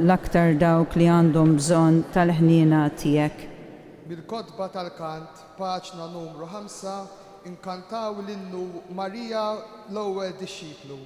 l-aktar dawk li għandhom bżonn tal-ħniena tiegħek. Bil-kotba tal-kant, paġna numru 5, inkantaw l-innu Marija l-ewwel dixxiplu.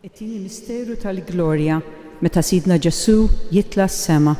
It-tieni misteru tal-glorja meta Sidna Ġesu jitla s-sema.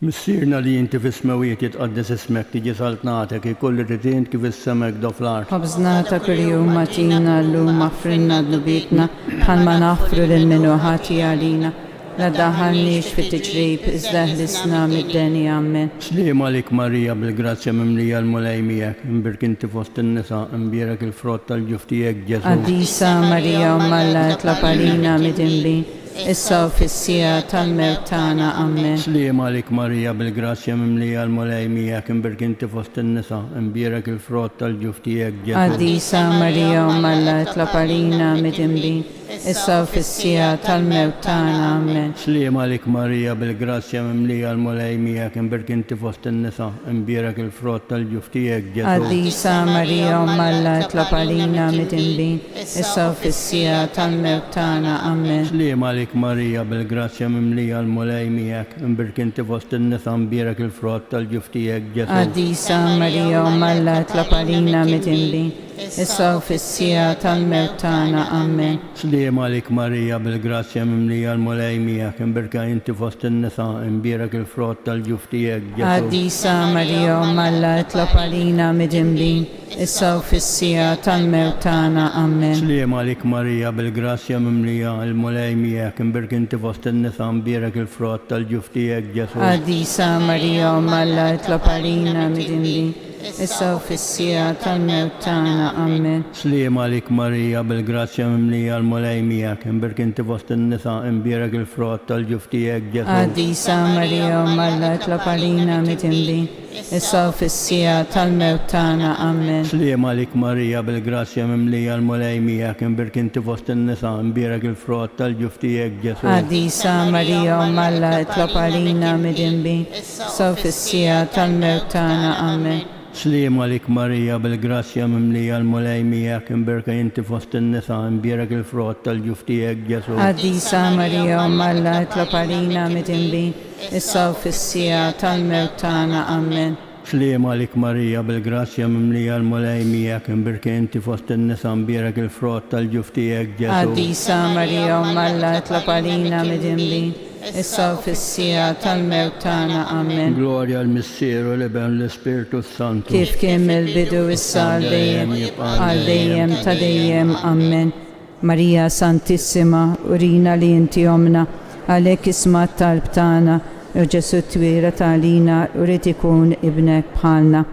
Missirna li jinti fis-smawiet jitqaddes ismek tiġi saltnatek ikolli ridint kif is-semek dof l-art. Ħobżna ta' kuljum matina llum affrinna d-nubitna bħalma naħfru lil minnu ħati għalina. La daħalniex fit-tiġrib iżda ħlisna mid-deni ammen. Sliem għalik Marija bil-grazzja mimlija l-mulej miegħek, imbirkinti fost in-nisa, imbierek il-frott tal-ġuftijek Ġesu. Għaddisa Marija Alla tlab għalina mid-inbin, issa u fis-sija tal-mewt tagħna ammen. Sliem għalik Marija bil-grazzja mimlija l-mulej miegħek, imbirkinti fost in-nisa, imbierek il-frott tal-ġuftijek Ġesu. Għaddisa Marija Alla tlab għalina mid-inbin, issa u fis-sija tal-mewt tagħna ammen. Sliem għalik Marija bil-grazzja mimlija l-mulej miegħek, imbirkinti fost in-nisa, imbierek il-frott tal-ġuftijek Ġesu. Għaddisa Marija Alla tlab għalina mid-inbin, issa u fis-sija tal-mewt tagħna ammen. Sliem għalik Marija bil-grazzja mimlija l-mulej miegħek, imbirkinti fost in-nisa, imbierek il-frott tal-ġuftijek Ġesu. Għaddisa Marija Alla tlab għalina mid-inbin, issa u fis-sija tal-mewt tagħna ammen. Sliem għalik Marija bil-grazzja mimlija l-mulej miegħek, imbirkinti fost in-nisa, imbierek il-frott tal-ġuftijek Ġesu. Għaddisa Marija Alla tlab għalina mid-inbin, issa u fis-sija tal-mewt tagħna ammen. Sliem għalik Marija bil-grazzja mimlija l-mulej miegħek, imbirkinti fost in-nisa, imbierek il-frott tal-ġuftijek Ġesu. Għaddisa Marija Alla tlab għalina mid-inbin, issa u fis-sija tal-mewt tagħna ammen. Sliem għalik Marija bil-grazzja mimlija l-mulej miegħek, imbirkinti fost in-nisa, imbierek il-frott tal-ġuftijek Ġesu. Għaddisa Marija Alla tlab għalina mid-inbin, issa u fis-sija tal-mewt tagħna ammen. Sliem għalik Marija bil-grazzja mimlija l-mulej miegħek, imbirkinti fost in-nisa, imbierek il-frott tal-ġuftijek Ġesu. Għaddisa Marija Alla tlab għalina mid-inbin, issa u fis-sija tal-mewt tagħna ammen. Sliem għalik Marija bil-grazzja mimlija l-mulej miegħek, imbirkinti fost in-nisa, imbierek il-frott tal-ġuftijek Ġesu. Għaddisa Marija Alla tlab għalina mid-inbin, issa u fis-sija tal-mewt tagħna ammen. Sliem għalik Marija bil-grazzja mimlija l-mulej miegħek, imbirkinti fost in-nisa, imbierek il-frott tal-ġuftijek Ġesu. Għaddisa Marija Alla tlab għalina mid-inbin, issa u fis-sija tal-mewt tagħna ammen. Glorja l-Missieru li ben l-Ispiritu Santu. Kif kien mill-bidu issa għal dejjem ta' dejjem ammen. Marija Santissima, urina li inti omna, għalhekk isma' t-talb tagħna, u Ġesu twira tagħlina urid ikun ibnek bħalna.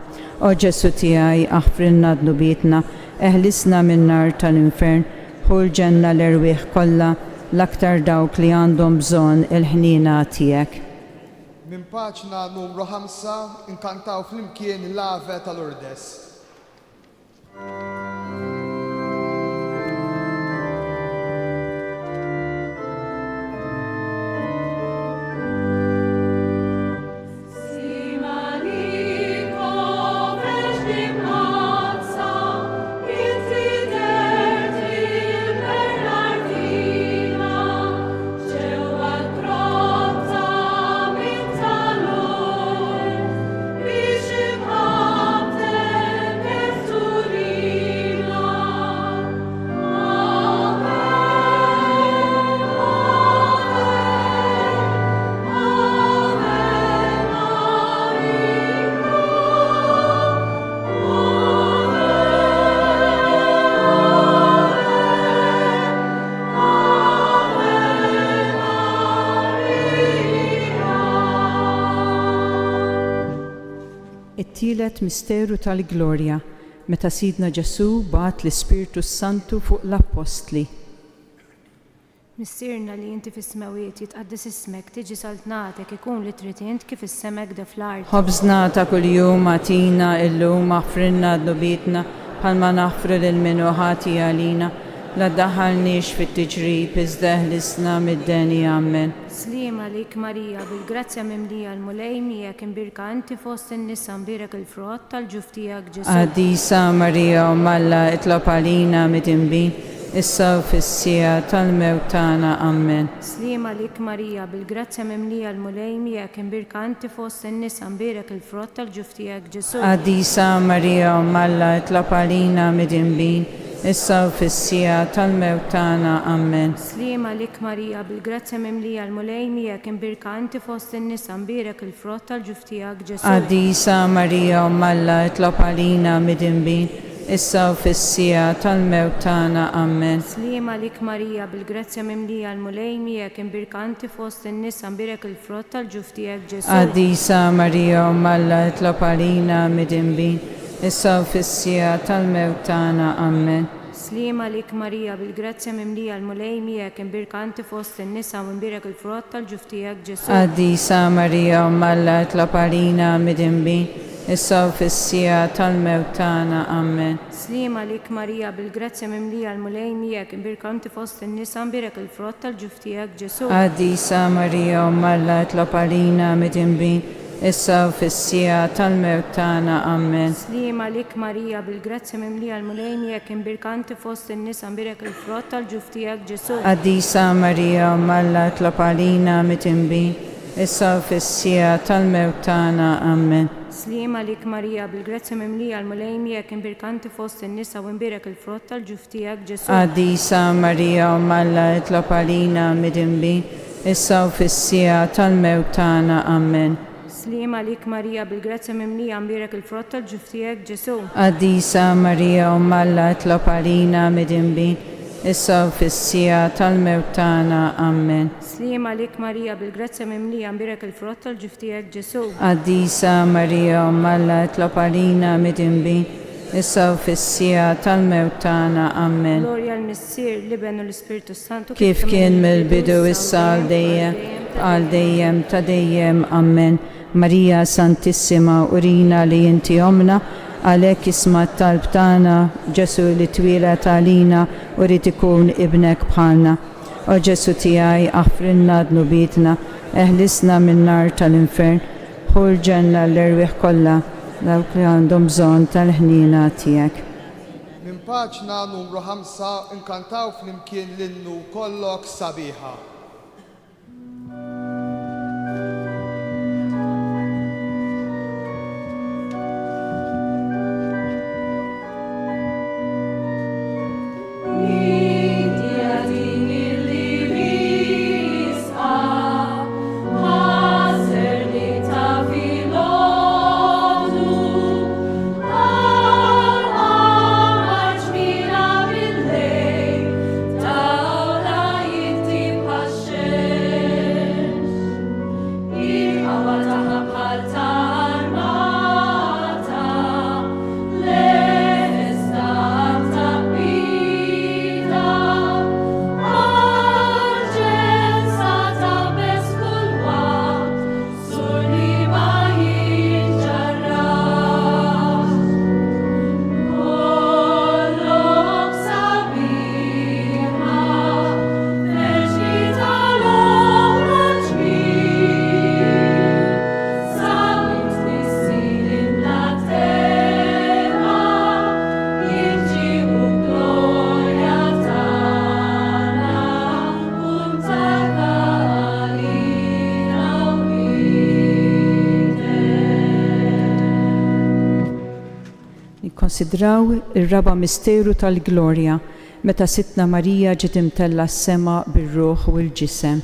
O Ġesu tiegħi aħfrinna d-nubietna, eħlisna min-nar tal-infern, ħul ġenna l-erwieħ kollha, l-aktar dawk li għandhom bżonn il-ħniena tiegħek. Min paġna numru 5, inkantaw flimkien l-Ave tal-Urdes. Simani It-tielet misteru tal-glorja, meta Sidna Ġesu bagħat l-Ispirtu Santu fuq l-Apostli. Missirna li inti fis-smawiet jitqaddis ismek tiġi saltnatek ikun li trid int kif is-semek da fl-art. ħobżna ta' kuljum atina illum aħfrinna d-nubitna bħalma naħfru lil min ħati għalina. La daħalniex fit-tiġrib iżda ħlisna mid-deni ammen. Slima lik Marija bil-grazzja mimlija l-mulejmija imbirka inti fost in-nisa mbirek il-frott tal-ġuftijak Ġesu. Għadisa Marija u Malla itlob għalina mit-imbin, issa fis-sija tal-mewt tagħna ammen. Slima lik Marija bil-grazzja mimlija l-mulejmija imbirka inti fost in-nisa mbirek il-frott tal-ġuftijak Ġesu. Għadisa Marija u Malla itlob għalina mit-imbin, issa fis-sija tal-mewt tagħna ammen. Slima lik Marija bil-grazzja mimlija l-mulejmija imbirka inti fost in-nisa mbirek il-frott tal-ġuftijak Ġesu. Għadisa Marija u Malla itlob għalina mit-imbin, issa fis-sija tal-mewt tagħna ammen. Slima lik Marija bil-grazzja mimlija l-mulejmija imbirka inti fost in-nisa mbirek il-frott tal-ġuftijak Ġesu. Għadisa Marija u Malla itlob għalina mit-imbin, issa fis-sija tal-mewt tagħna ammen. Slima lik Marija bil-grazzja mimlija l-mulejmija imbirka inti fost in-nisa mbirek il-frott tal-ġuftijak Ġesu. Għadisa Marija u Malla itlob għalina mit-imbin, issa fis-sija tal-mewt tagħna ammen. Slima lik Marija bil-grazzja mimlija l-mulejmija imbirka inti fost in-nisa mbirek il-frott tal-ġuftijak Ġesu. Għadisa Marija u Malla itlob għalina mit-imbin, issa fis-sija tal-mewt tagħna ammen. Slima lik Marija bil-grazzja mimlija l-mulejmija imbirka inti fost in-nisa mbirek il-frott tal-ġuftijak Ġesu. Għadisa Marija u Malla itlob għalina mit-imbin, issa fis-sija tal-mewt tagħna ammen. Slima lik Marija bil-grazzja mimlija l-mulejmija imbirka inti fost in-nisa mbirek il-frott tal-ġuftijak Ġesu. Għadisa Marija u Malla itlob għalina mit-imbin, issa fis-sija tal-mewt tagħna ammen. Slima lik Marija bil-grazzja mimlija mbirek il-frott tal-ġuftijak Ġesu. Għadisa Marija u Malla itlob għalina mit-imbin, issa fis-sija tal-mewt tagħna ammen. Slima lik Marija bil-grazzja mimlija mbirek il-frott tal-ġuftijak Ġesu. Għadisa Marija u Malla itlob għalina mit-imbin, issa fis-sija tal-mewt tagħna ammen. Glorja l-Missier l-Iben u l-Ispirtu Santu Kif kien mill-bidu issa għal dejjem ta' dejjem ammen. Marija Santissima urina li inti omna, għalhekk isma' t-talb tagħna Ġesu li twilet għalina u rid ikun ibnek bħalna. O Ġesu tiegħi aħfrinna d-nubitna, eħlisna min-nar tal-infern, ħul ġenna l-erwieħ kollha dawk li għandhom bżonn tal-ħnina tiegħek. Min paċna numru 5 inkantaw flimkien l-innu kollok sabiħa. Konsidraw ir-raba misteru tal-glorja meta Sitna Marija ġiet imtella s-sema bir-ruħ u l-ġisem.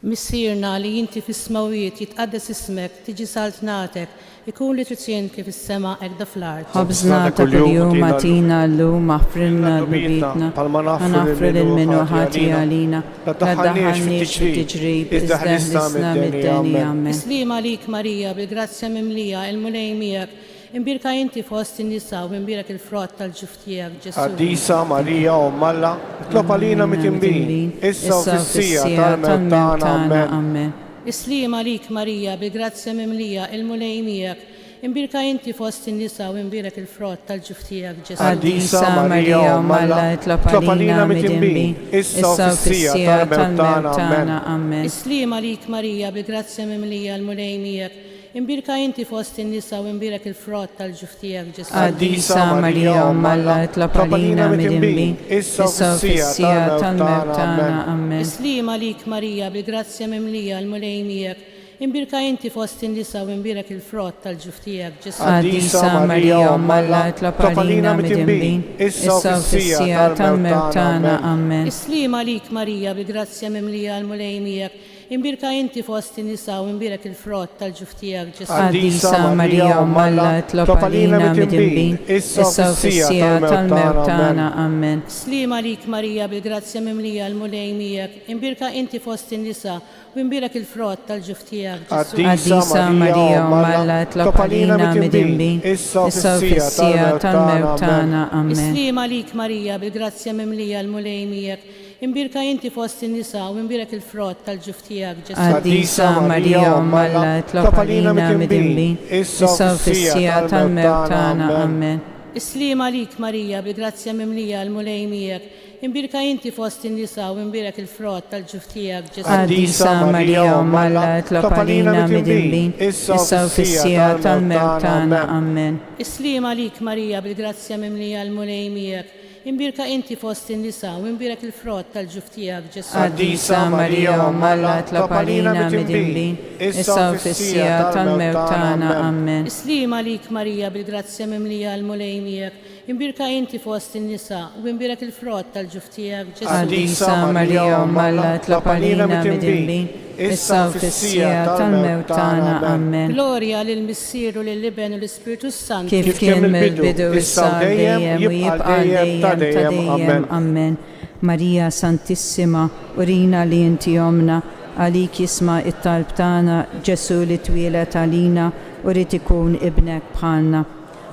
Missierna li inti fis-smawiet jitqaddes ismek, tiġi saltnatek, ikun li tritien kif is-sema ekda fl-art. خبزنا كل يوم أعطينا اللوم اغفرنا ذنوبنا ونغفر لمن وحاتي علينا لا تدخلنيش في التجريب إذ دهلسنا من الدنيا آمين. Islim għalik Marija, bil-grazzja mimlija, il-mulej miegħek, imbirka inti fost in-nisa u imbirek il-frott tal-ġuf tiegħek Ġesu. Għaddisa Marija u Malla, tlob għalina mit-imbin, issa u fissija tal-mewt tagħna. Amen. Islim għalik Marija, bil-grazzja mimlija, il-mulej miegħek, imbirka inti fost in-nisa u imbirek il-frott tal-ġuf tiegħek Ġesu. Għaddisa Marija u Malla tlob għalina mit-imbin, issa u fissija tal-mewt tagħna. Amen. Islim għalik Marija, bil-grazzja mimlija, il-mulej miegħek, imbirka inti fost in-nisa u imbirek il-frott tal-ġuf tiegħek Ġesu. Għaddisa Marija u Malla tlob għalina mit-imbin, issa u fissija tal-mewt tagħna. Amen. Islim għalik Marija, bil-grazzja mimlija, il-mulej miegħek, imbirka inti fost in-nisa u imbirek il-frott tal-ġuf tiegħek Ġesu. Għaddisa Marija u Malla tlob għalina mit-imbin, issa u fissija tal-mewt tagħna. Amen. Islim għalik Marija, bil-grazzja mimlija, il-mulej miegħek, imbirka inti fost in-nisa u imbirek il-frott tal-ġuf tiegħek Ġesu. Għaddisa Marija u Malla tlob għalina mit-imbin, issa u fissija tal-mewt tagħna. Amen. Islim għalik Marija, bil-grazzja mimlija, il-mulej miegħek, imbirka inti fost in-nisa u imbirek il-frott tal-ġuf tiegħek Ġesu. Għaddisa Marija u Malla tlob għalina mit-imbin, issa u fissija tal-mewt tagħna. Amen. Islim għalik Marija, bil-grazzja mimlija, il-mulej miegħek, imbirka inti fost in-nisa u imbirek il-frott tal-ġuf tiegħek Ġesu. Għaddisa Marija u Malla tlob għalina mit-imbin, issa u fissija tal-mewt tagħna. Amen. Islim għalik Marija, bil-grazzja mimlija, il-mulej miegħek, imbirka inti fost in-nisa u imbirek il-frott tal-ġuf tiegħek Ġesu. Għaddisa Marija u Malla tlob għalina mit-imbin, issa u fissija tal-mewt tagħna. Amen. Islim għalik Marija, bil-grazzja mimlija, il-mulej miegħek, imbirka inti fost in-nisa u imbirek il-frott tal-ġuf tiegħek Ġesu. Għaddisa Marija u Malla tlob għalina mit-imbin, issa u fissija tal-mewt tagħna. Amen. Islim għalik Marija, bil-grazzja mimlija, il-mulej miegħek, imbirka inti fost in-nisa u imbirek il-frott tal-ġuf tiegħek Ġesu. Għaddisa Marija u Malla tlob għalina mit-imbin, issa u fissija tal-mewt tagħna. Amen. Glorja lill-Missieru, lill-Iben u l-Ispiritu Sant. Kif kien mill-bidu issa dejjem u jibqa' dejjem ta' dejjem. Amen. Marija Santissima, urina li inti omna, għalik jisma' it-talb tagħna, Ġesu li twieled għalina u rid ikun ibnek bħalna.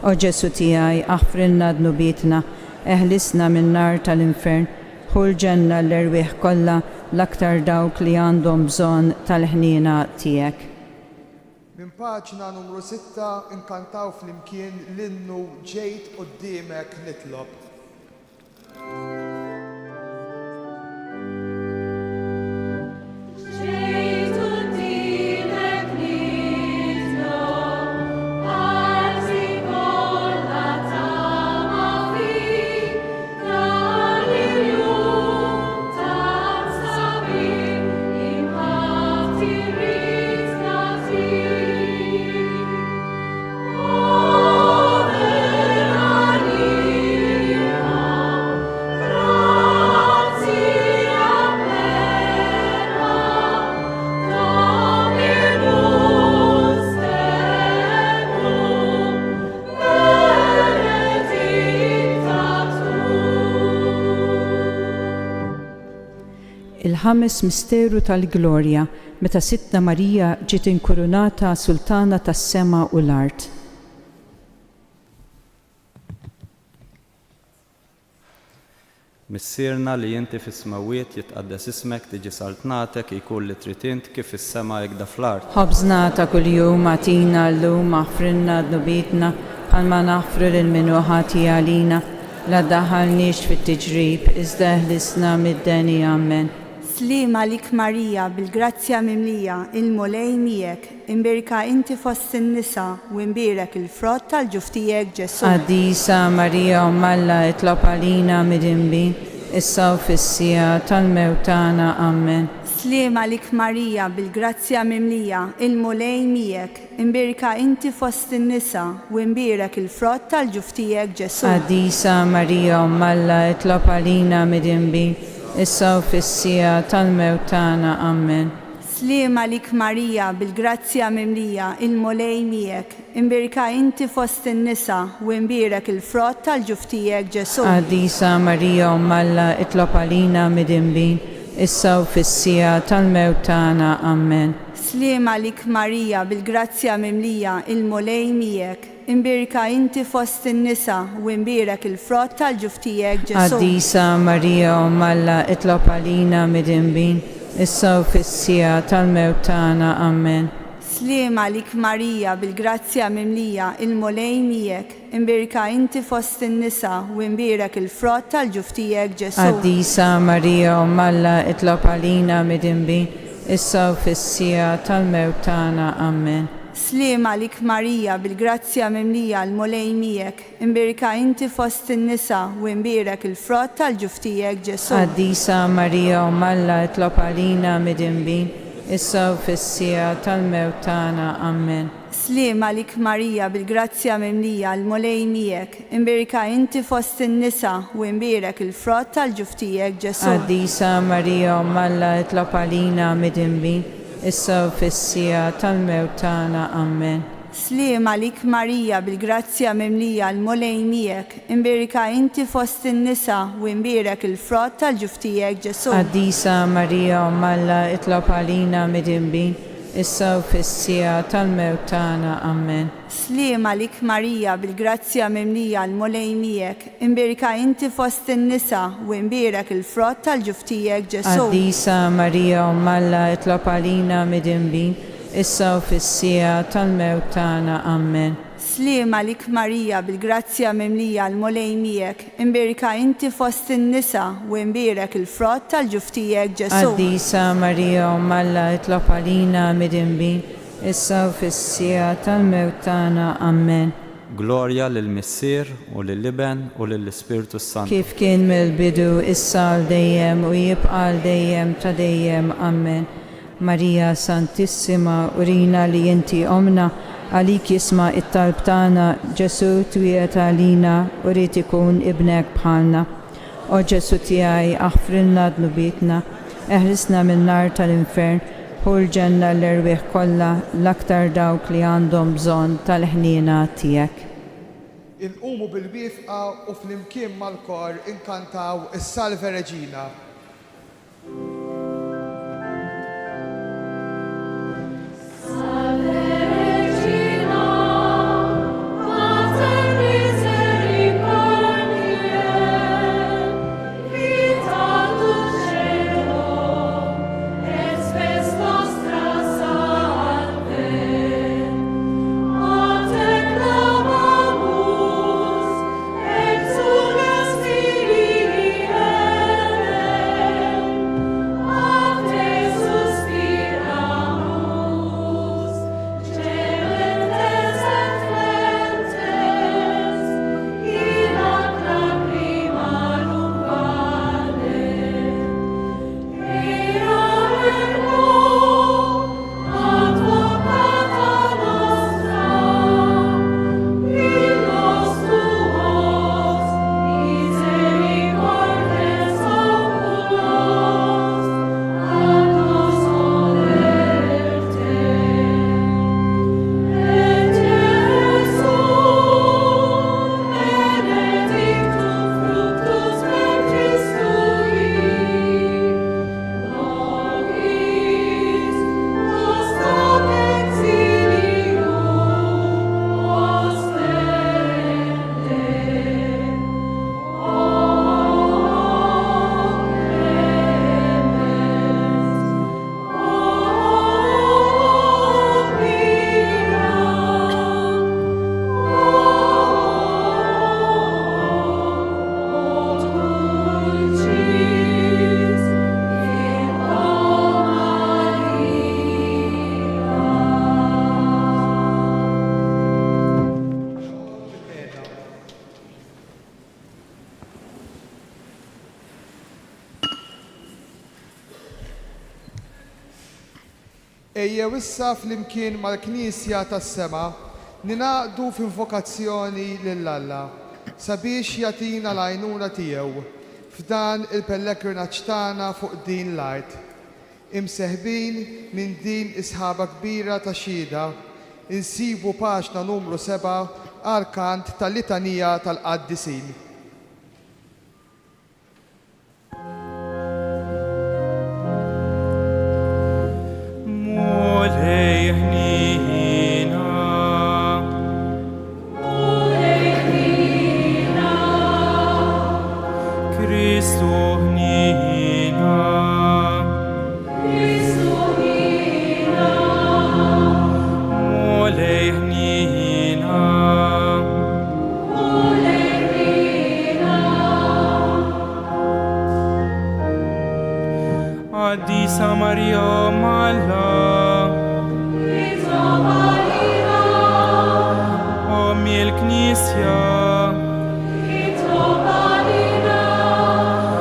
O Ġesu tiegħi, aħfrilna dnubietna, eħlisna min-nar tal-infern, ħul ġenna l-erwieħ kollha l-aktar dawk li għandhom bżonn tal-ħniena tiegħek. Min paġna numru 6 inkantaw flimkien l-innu ġejt qudiemek nitlob. Il-ħames misteru tal-glorja meta Sittna Marija ġiet inkurunata sultana tas-sema u l-art. Missierna li inti fis-smawiet jitqaddes ismek, tiġi saltnatek, jkun li trid int kif is-sema ekda fl-art. Ħobżna ta' kuljum għatina llum aħfrilna dnubietna bħalma naħfru lil min ħati għalina, la daħalniex fit-tiġrib iżda ħlisna mid-deni. Amen. Slim għalik Marija, bil-grazzja mimlija, il-mulej miegħek, imbirka inti fost in-nisa u imbirek il-frott tal-ġuf tiegħek Ġesu. Għaddisa Marija u Malla itlob għalina mid-imbin, issa u fissija tal-mewt tagħna. Amen. Slim għalik Marija, bil-grazzja mimlija, il-mulej miegħek, imbirka inti fost in-nisa u imbirek il-frott tal-ġuf tiegħek Ġesu. Għaddisa Marija u Malla itlob għalina mid-imbin, issa u fissija tal-mewt tagħna. Amen. Slima lik Marija bil-grazzja mimlija il-mulej miegħek, imbirka inti fost in-nisa u imbirek il-frott tal-ġuftijek Ġesu. Għaddisa Marija Malla itlob għalina midinbin, issa u fis-sija tal-mewt tagħna. Amen. Slima lik Marija bil-grazzja mimlija il-mulej miegħek, imbirka inti fost in-nisa u imbirek il-frott tal-ġuftijek Ġesu. Għaddisa Marija Malla itlob għalina midinbin, issa u fis-sija tal-mewt tagħna. Amen. Slima lik Marija bil-grazzja mimlija il-mulej miegħek, imbirka inti fost in-nisa u imbirek il-frott tal-ġuftijek Ġesu. Għaddisa Marija Malla itlob għalina midinbin, issa u fis-sija tal-mewt tagħna. Amen. Slima lik Marija bil-grazzja mimlija il-mulej miegħek, imbirka inti fost in-nisa u imbirek il-frott tal-ġuftijek Ġesu. Għaddisa Marija Malla itlob għalina midinbin, issa u fis-sija tal-mewt tagħna. Amen. Slima lik Marija bil-grazzja mimlija il-mulej miegħek, imbirka inti fost in-nisa u imbirek il-frott tal-ġuftijek Ġesu. Għaddisa Marija Malla itlob għalina midinbin, issa u fis-sija tal-mewt tagħna. Amen. Slima lik Marija bil-grazzja mimlija il-mulej miegħek, imbirka inti fost in-nisa u imbirek il-frott tal-ġuftijek Ġesu. Għaddisa Marija Malla itlob għalina midinbin, issa u fis-sija tal-mewt tagħna. Amen. Slima lik Marija bil-grazzja mimlija il-mulej miegħek, imbirka inti fost in-nisa u imbirek il-frott tal-ġuftijek Ġesu. Għaddisa Marija Malla itlob għalina midinbin, issa u fis-sija tal-mewt tagħna. Amen. Slima lik Marija bil-grazzja mimlija il-mulej miegħek, imbirka inti fost in-nisa u imbirek il-frott tal-ġuftijek Ġesu. Għaddisa Marija Malla itlob għalina midinbin, issa u fis-sija tal-mewt tagħna. Amen. Glorja lill-Missier u lill-Iben u lill-Ispiritu Sant. Kif kien mill-bidu, issa għal dejjem u jibqa' għal dejjem ta' dejjem. Amen. Marija Santissima, urina li inti omna, għalik jisma' it-talb tagħna, Ġesu twiet għalina u rrid ikun ibnek bħalna. O Ġesu tiegħi aħfrilna dnubietna, eħrisna min-nar tal-infern, ħul ġenna l-erwieħ kollha l-aktar dawk li għandhom bżonn tal-ħniena tiegħek. Inqumu bil-wifqa u flimkien mal-kor inkantaw is-Salve Reġina. Ejjew issa flimkien mal-Knisja tas-Sema ninaqdu f'invokazzjoni lill-Alla sabiex jagħtina l-għajnuna tiegħu f'dan il-pellegrinaġġ tagħna fuq din l-art. imseħbin minn din isħaba kbira ta' xhieda, insibu paġna numru 7 għal kant tal-litanija tal-qaddisin. Addisa Maria Malla Omi il-Knisja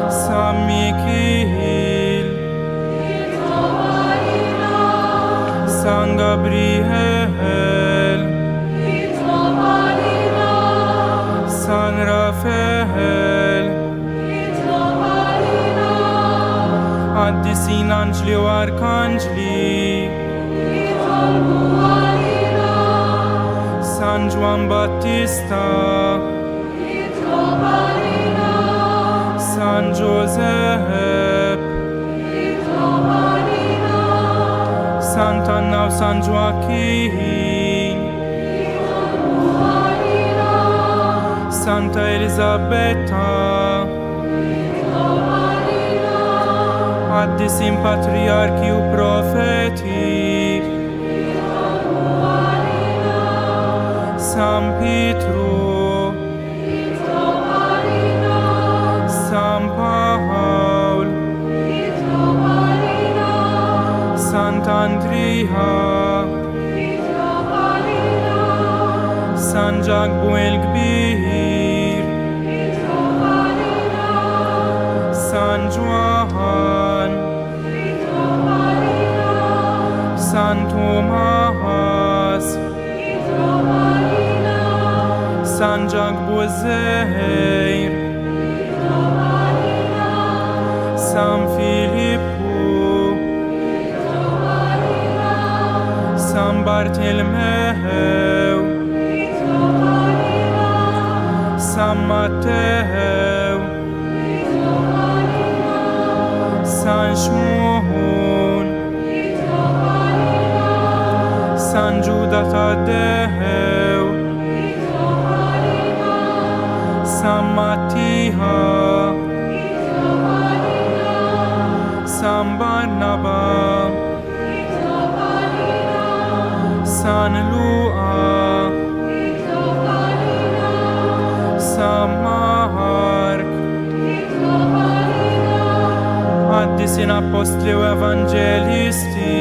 San Mikil San Gabriel San Rafael Addisin Anġli u Arkanġli San Juan Battista San Josep Sant'Anna u San Joaquin Santa Elisabetta Addisin patriarki u profeti San Pietro San Paul Sant'Andrea San Jacques el-Kbir San Juan San Thomas San Jacques Bozeir San Filippo San Bartolomeo San Matteo San Shimon San Giuda Taddeo San Mattia San Barnaba San Luca San Mark Addisin Apostli u Evangelisti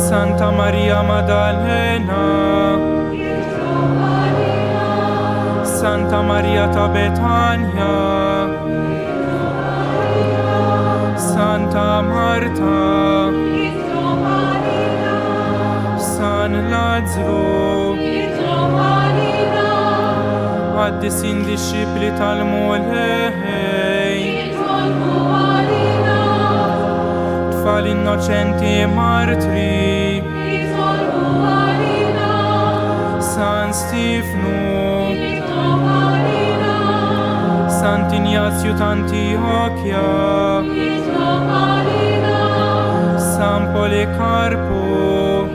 Santa Maria Maddalena Santa Maria ta' Betania Santa Marta San Lazzaro Addisin disċipli tal-Mulej Tfal innocenti martri San Stefano Sant'Ignazio d'Antiochia San Policarpo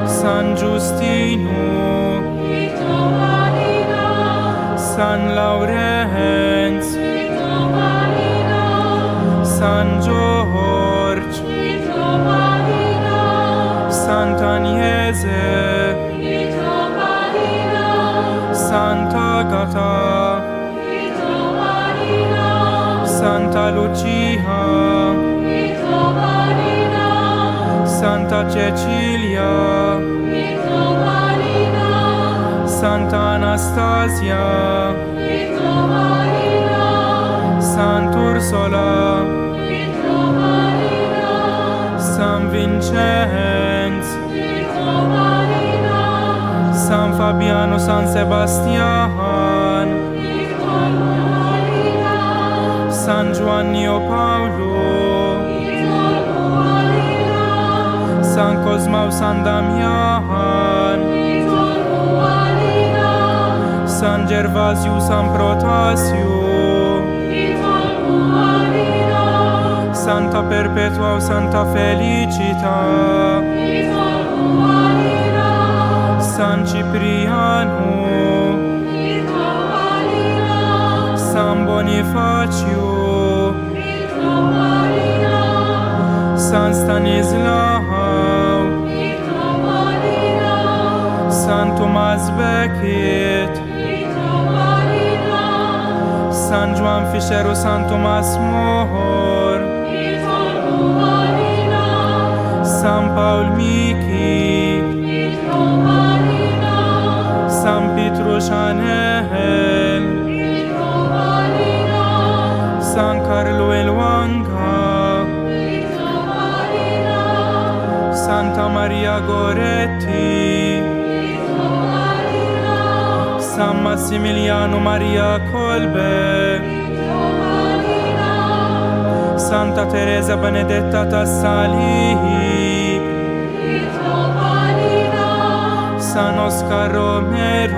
San Giustino San Laurenz San George Sant'Agnese Sant'Agata Santa Lucia Santa Cecilia Santa Anastasia Sant'Ursola San Vincenz San Fabiano San Sebastian San Giovanni Paolo, San Cosma u San Damian, San Gervasio, San Protasio, Santa Perpetua u Santa Felicita, San Cipriano, San Bonifacio, San Stanislao, San Thomas Becket, San Juan Fischer u San Thomas More, San Paul Miki, San Pietro Chanel, San Carlo el Wanga, Santa Maria Goretti, San Massimiliano Maria Kolbe, Santa Teresa Benedetta Tassali, San Oscar Romero,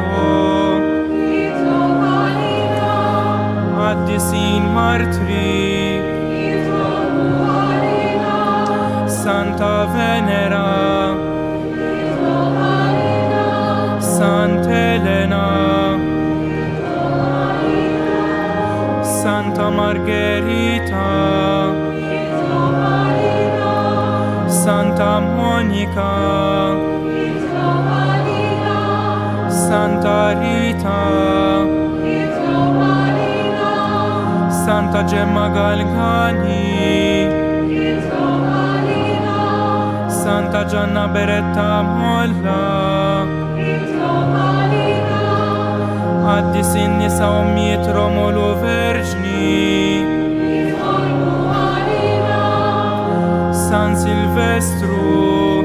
Addisin Martri, Santa Venera, Santa Elena, Santa Margherita, Santa Monica, Santa Rita, Santa Gemma Galgani, Santa Gianna Beretta Molla, Addisin Nisa Ommiet Romolo Vergini, San Silvestru,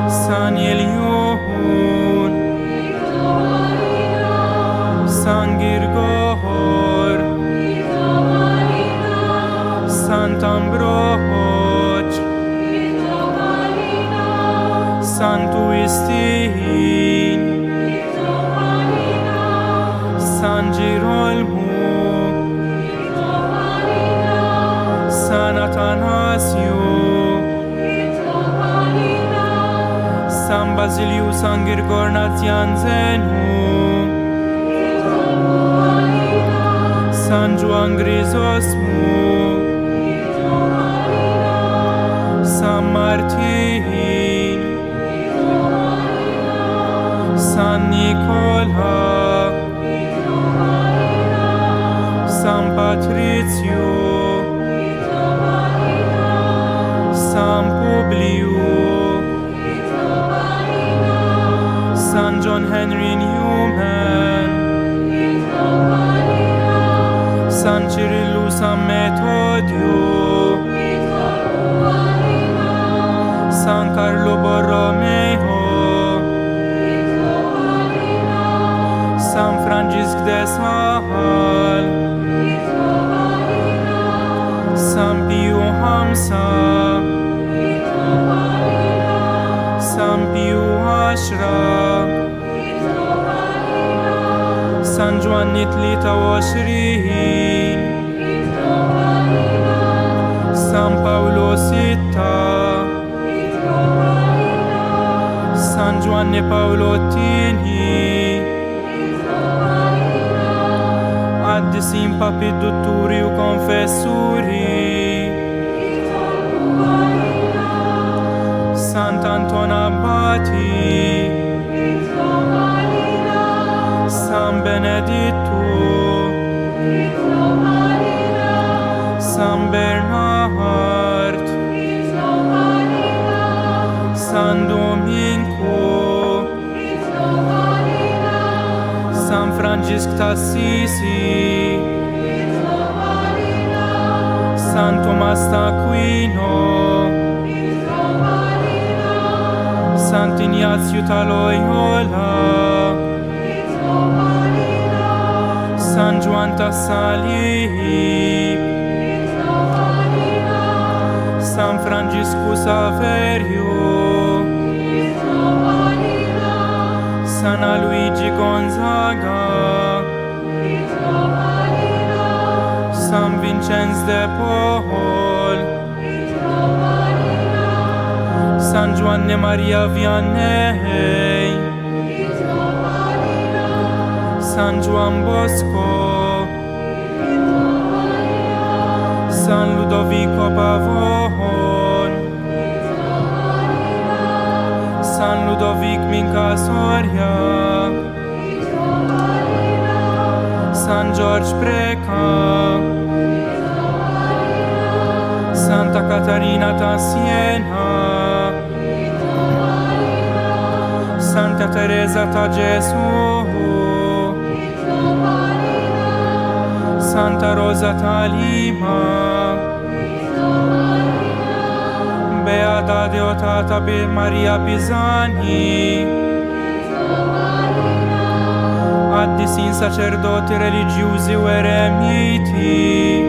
San Elion, San Girgor, Sant Ambroch, Santu Istin, San Girolmo, San Atanasio, San Basiliu, San Girgor Nazianzenu, San Juan Grisosmu, San Martin, San Nicola, San Patrizio, San Publio, San John Henry Newman, San Cirillo, San Metodio, San Carlo Borromeo, San Francisc de Sahal, San Pio Hamsa, San Pio Ashra, San Giovanni Tlita Oshrin, San Paolo Sitta, San Giovanni Paolo Tini, Addisin Papi Dotturi u Confessuri, Sant'Anton Abbati, San Benedetto, San Bernard, San Domenico, San Francisco d'Assisi, San Tomas d'Aquino, Sant'Ignazio da Loyola, San Ġwan tas-Salib, San Franġisku Saverio, San Luigi Gonzaga, San Vincenz de Paul, San Giovanni Maria Vianney, San Juan Bosco, San Ludovico Pavon, San Ludovic Minca Soria, San George Preca, Santa Catarina da Siena, Santa Teresa ta' Gesù, Santa Rosa ta' Lima, Beata Deotata Maria Pisani, Addisin sacerdoti religiosi u eremiti,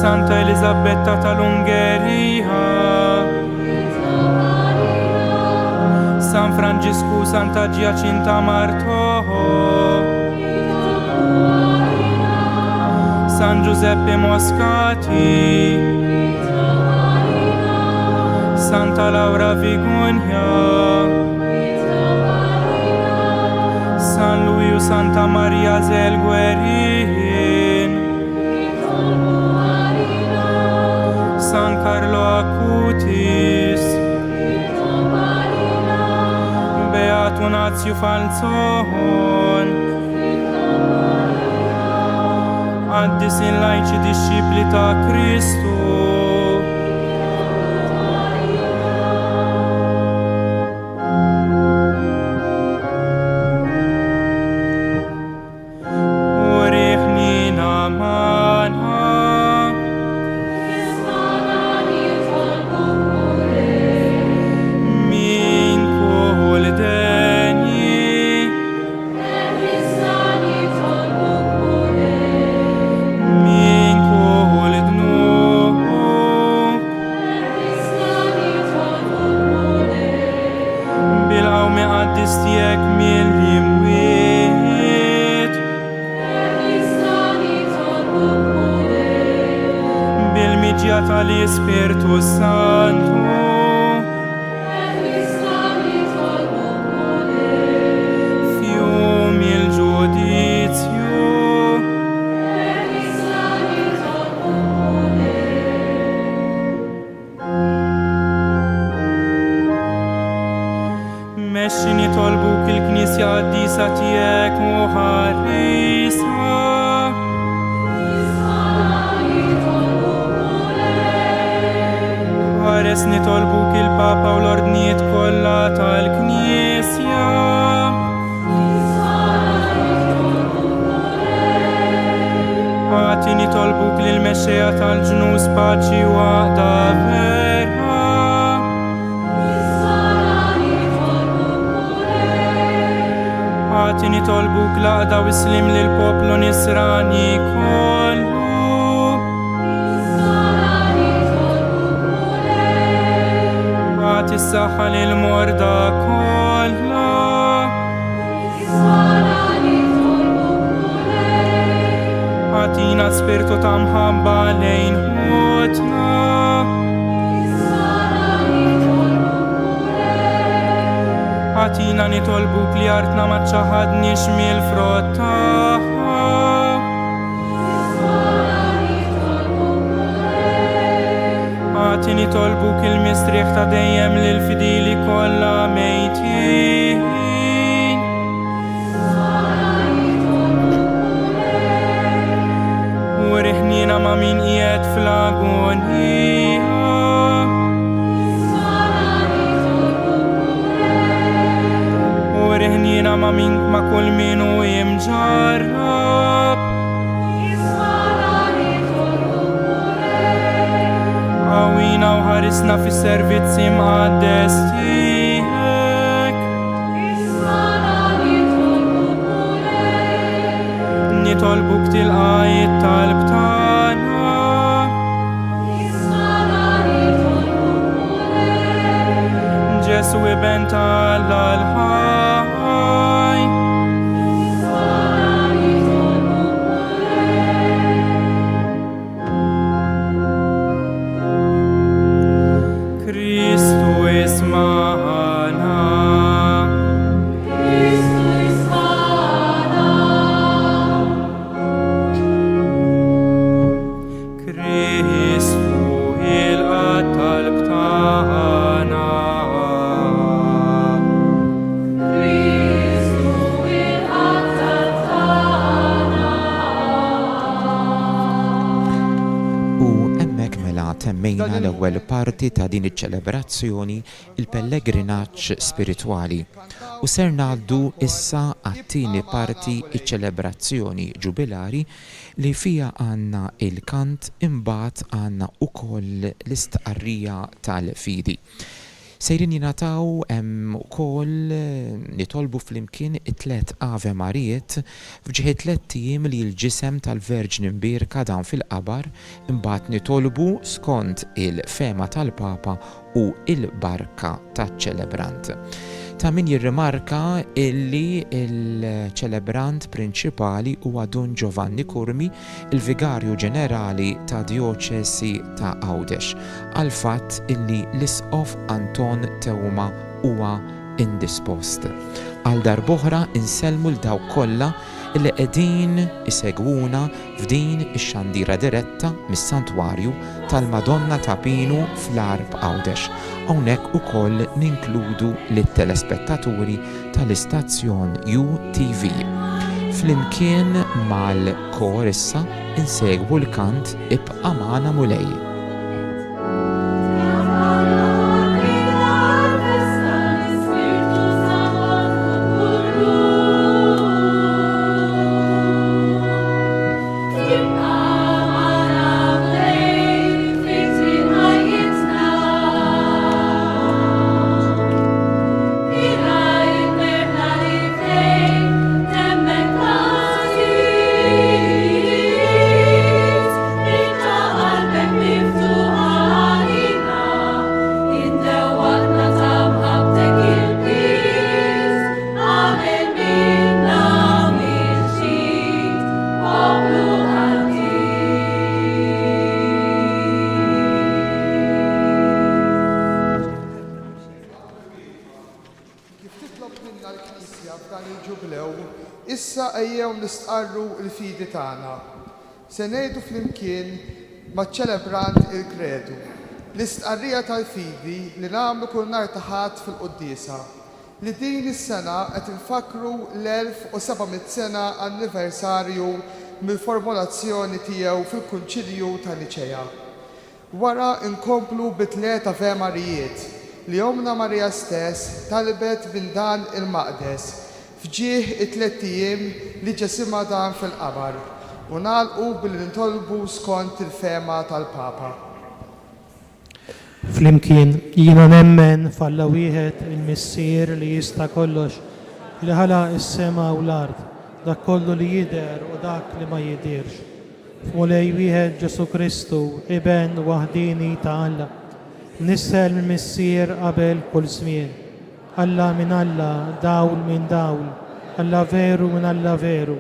Santa Elisabetta tal-Ungheria, San Franġisku Santa Giacinta Marto, San Giuseppe Moscati, Santa Laura Vigugna, San Luiu Santa Maria Zelguerin, San Carlo Acutis, Beatunatio Falzon, Addis in laici discepoli ta' Cristo. Spiritu Santo, fiumi il giudizio, Mexxini tolbuk il-Knisja Qaddisa tiegħek u ħarisa. Ħaresni tolbuk il-Papa u l-ordnijiet kollha tal-Knisja. Ħatini tolbuk lill-mexxejja tal-ġnus paċi u għaqda vera. Ħatini tolbuk l-għaqda u islim lill-poplu Nisrani kollu. Is-saħħa lil morda kollha. Ħatina spiritu ta' mħabba lejn ħutna. Ħatina nitolbuk li artna ma ċaħadniex mill-frott tagħha. Ħatini tolbuk il-mistrieħ ta' dejjem lil fidili kollha mejtin. U riħnina ma' min qiegħed fl-agonija. U riħnina ma' kull min hu imġarrab. Għawina u ħarisna fi servizzi mqaddes tiegħek. Isten tal-ħaj. Kristu isma'na. Kristu il-qatal b'tana. Temmejna l-ewwel parti ta' din iċ-ċelebrazzjoni il-pellegrinaġġ spiritwali u ser ngħaddu issa għat-tieni parti iċ-ċelebrazzjoni ġubilari li fija għandna il-kant imbagħad għandna wkoll l-istqarrija tal-fidi. Sejrin jingħataw hemm ukoll nitolbu flimkien it-tliet Ave Marijiet f'ġieħ 3 ijiem li l-ġisem tal-Verġni Mbierka dan fil-qabar imbagħad nitolbu skont il-fema tal-Papa u il-barka taċ-ċelebrant. Ta' min jirrimarka illi il-ċelebrant prinċipali huwa Dun Giovanni Curmi, il-Vigarju Ġenerali ta' Dioċesi ta' Għawdex, għal fatt illi l-Isqof Anton Teuma huwa indispost. Għal darb'oħra insellmu l-dawk kollha illi qegħdin isegwuna f'din ix-xandira diretta mis-Santwarju tal-Madonna ta' Pinu fl-Arb Għawdex. Hawnhekk ukoll ninkludu lit-telespettaturi tal-istazzjon UTV. Flimkien mal-kor issa insegwu l-kant Ibqa' Magħna Mulej. Issa ejjew nistqarru l-fidi tagħna. Se ngħidu flimkien maċ-ċelebrant il-kredu. L-istqarrija tal-fidi li nagħmlu kull nhar ta' Ħadd fil-Qudiesa. Li din is-sena qed infakru l-1700 sena anniversarju mill-formulazzjoni tiegħu fil-Kunċilju ta' Niċea. Wara nkomplu bit-3 Ave Marijiet li Omna Marija stess talbet minn dan il-Maqdes fġieħ it-3 ijiem li ġesimha dan fil-qabar u nagħlqu billi nitolbu skont il-fema tal-Papa. Flimkien jiena nemmen f'Alla wieħed il-Missier li jista' kollox li ħalaq is-sema u l-ard, dak kollu li jidher u dak li ma jidhirx. F'Mulej wieħed Ġesu Kristu, Iben waħdini ta' Alla, nissel mill-Missier qabel kull żmien. Alla min Alla, dawl min dawl, Alla veru min Alla veru.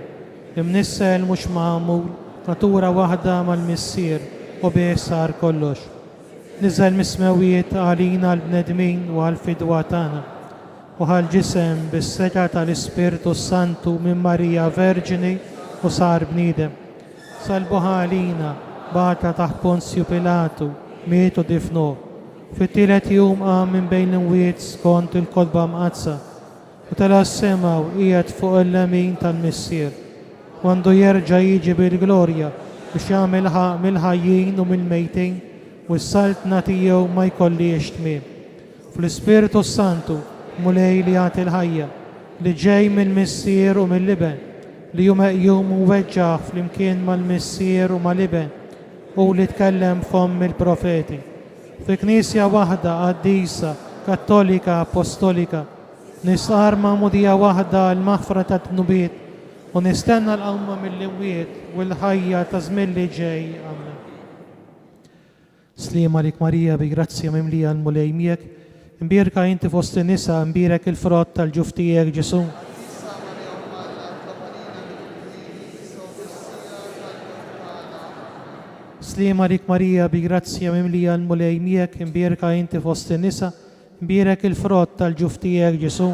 Imnissel mhux magħmul, natura waħda mal-Missier u bih sar kollox. Niżel mismewiet għalina l-bnedmin u għal-fidwa tagħna u għal-ġisem bis-seta tal-Ispirtu Santu minn Marija Verġini u sar bniedem. Salbuha għalina bata taħt Ponzju Pilatu, mietu difnuh. Fit-tielet jum qam minn bejn l-imwiet skont il-kodba mqazza u tela s-sema u qiegħed fuq il-lemin tal-Missier. Għandu jerġa' jiġi bil-glorja biex jagħmel ħaq mill-ħajjin u mill-mejtin u s-saltna tiegħu ma jkollix tmiem. Fl-Ispirtu Santu Mulej li jagħti l-ħajja li ġej mill-Missier u mill-Iben li jum u weġġaħ flimkien mal-Missier u mal-Iben u li tkellem fomm il-profeti. Fi Knisja waħda qaddisa, Kattolika, Apostolika, nisqar ma'mudija waħda l-maħfra ta' tnubiet u nistenna l-qawma mill-imwiet u l-ħajja ta' żmien li ġej. Amen. Slima lik Marija bi grazzja mimlija l-mulej miegħek, imbierka inti fost in-nisa, imbierek il-frott tal-ġuf tiegħek Ġesu. Slima rik Marija bi grazzja mimlija l-mulej miegħek, imbierka inti fost in-nisa, imbierek il-frott tal-ġuf tiegħek Ġesu.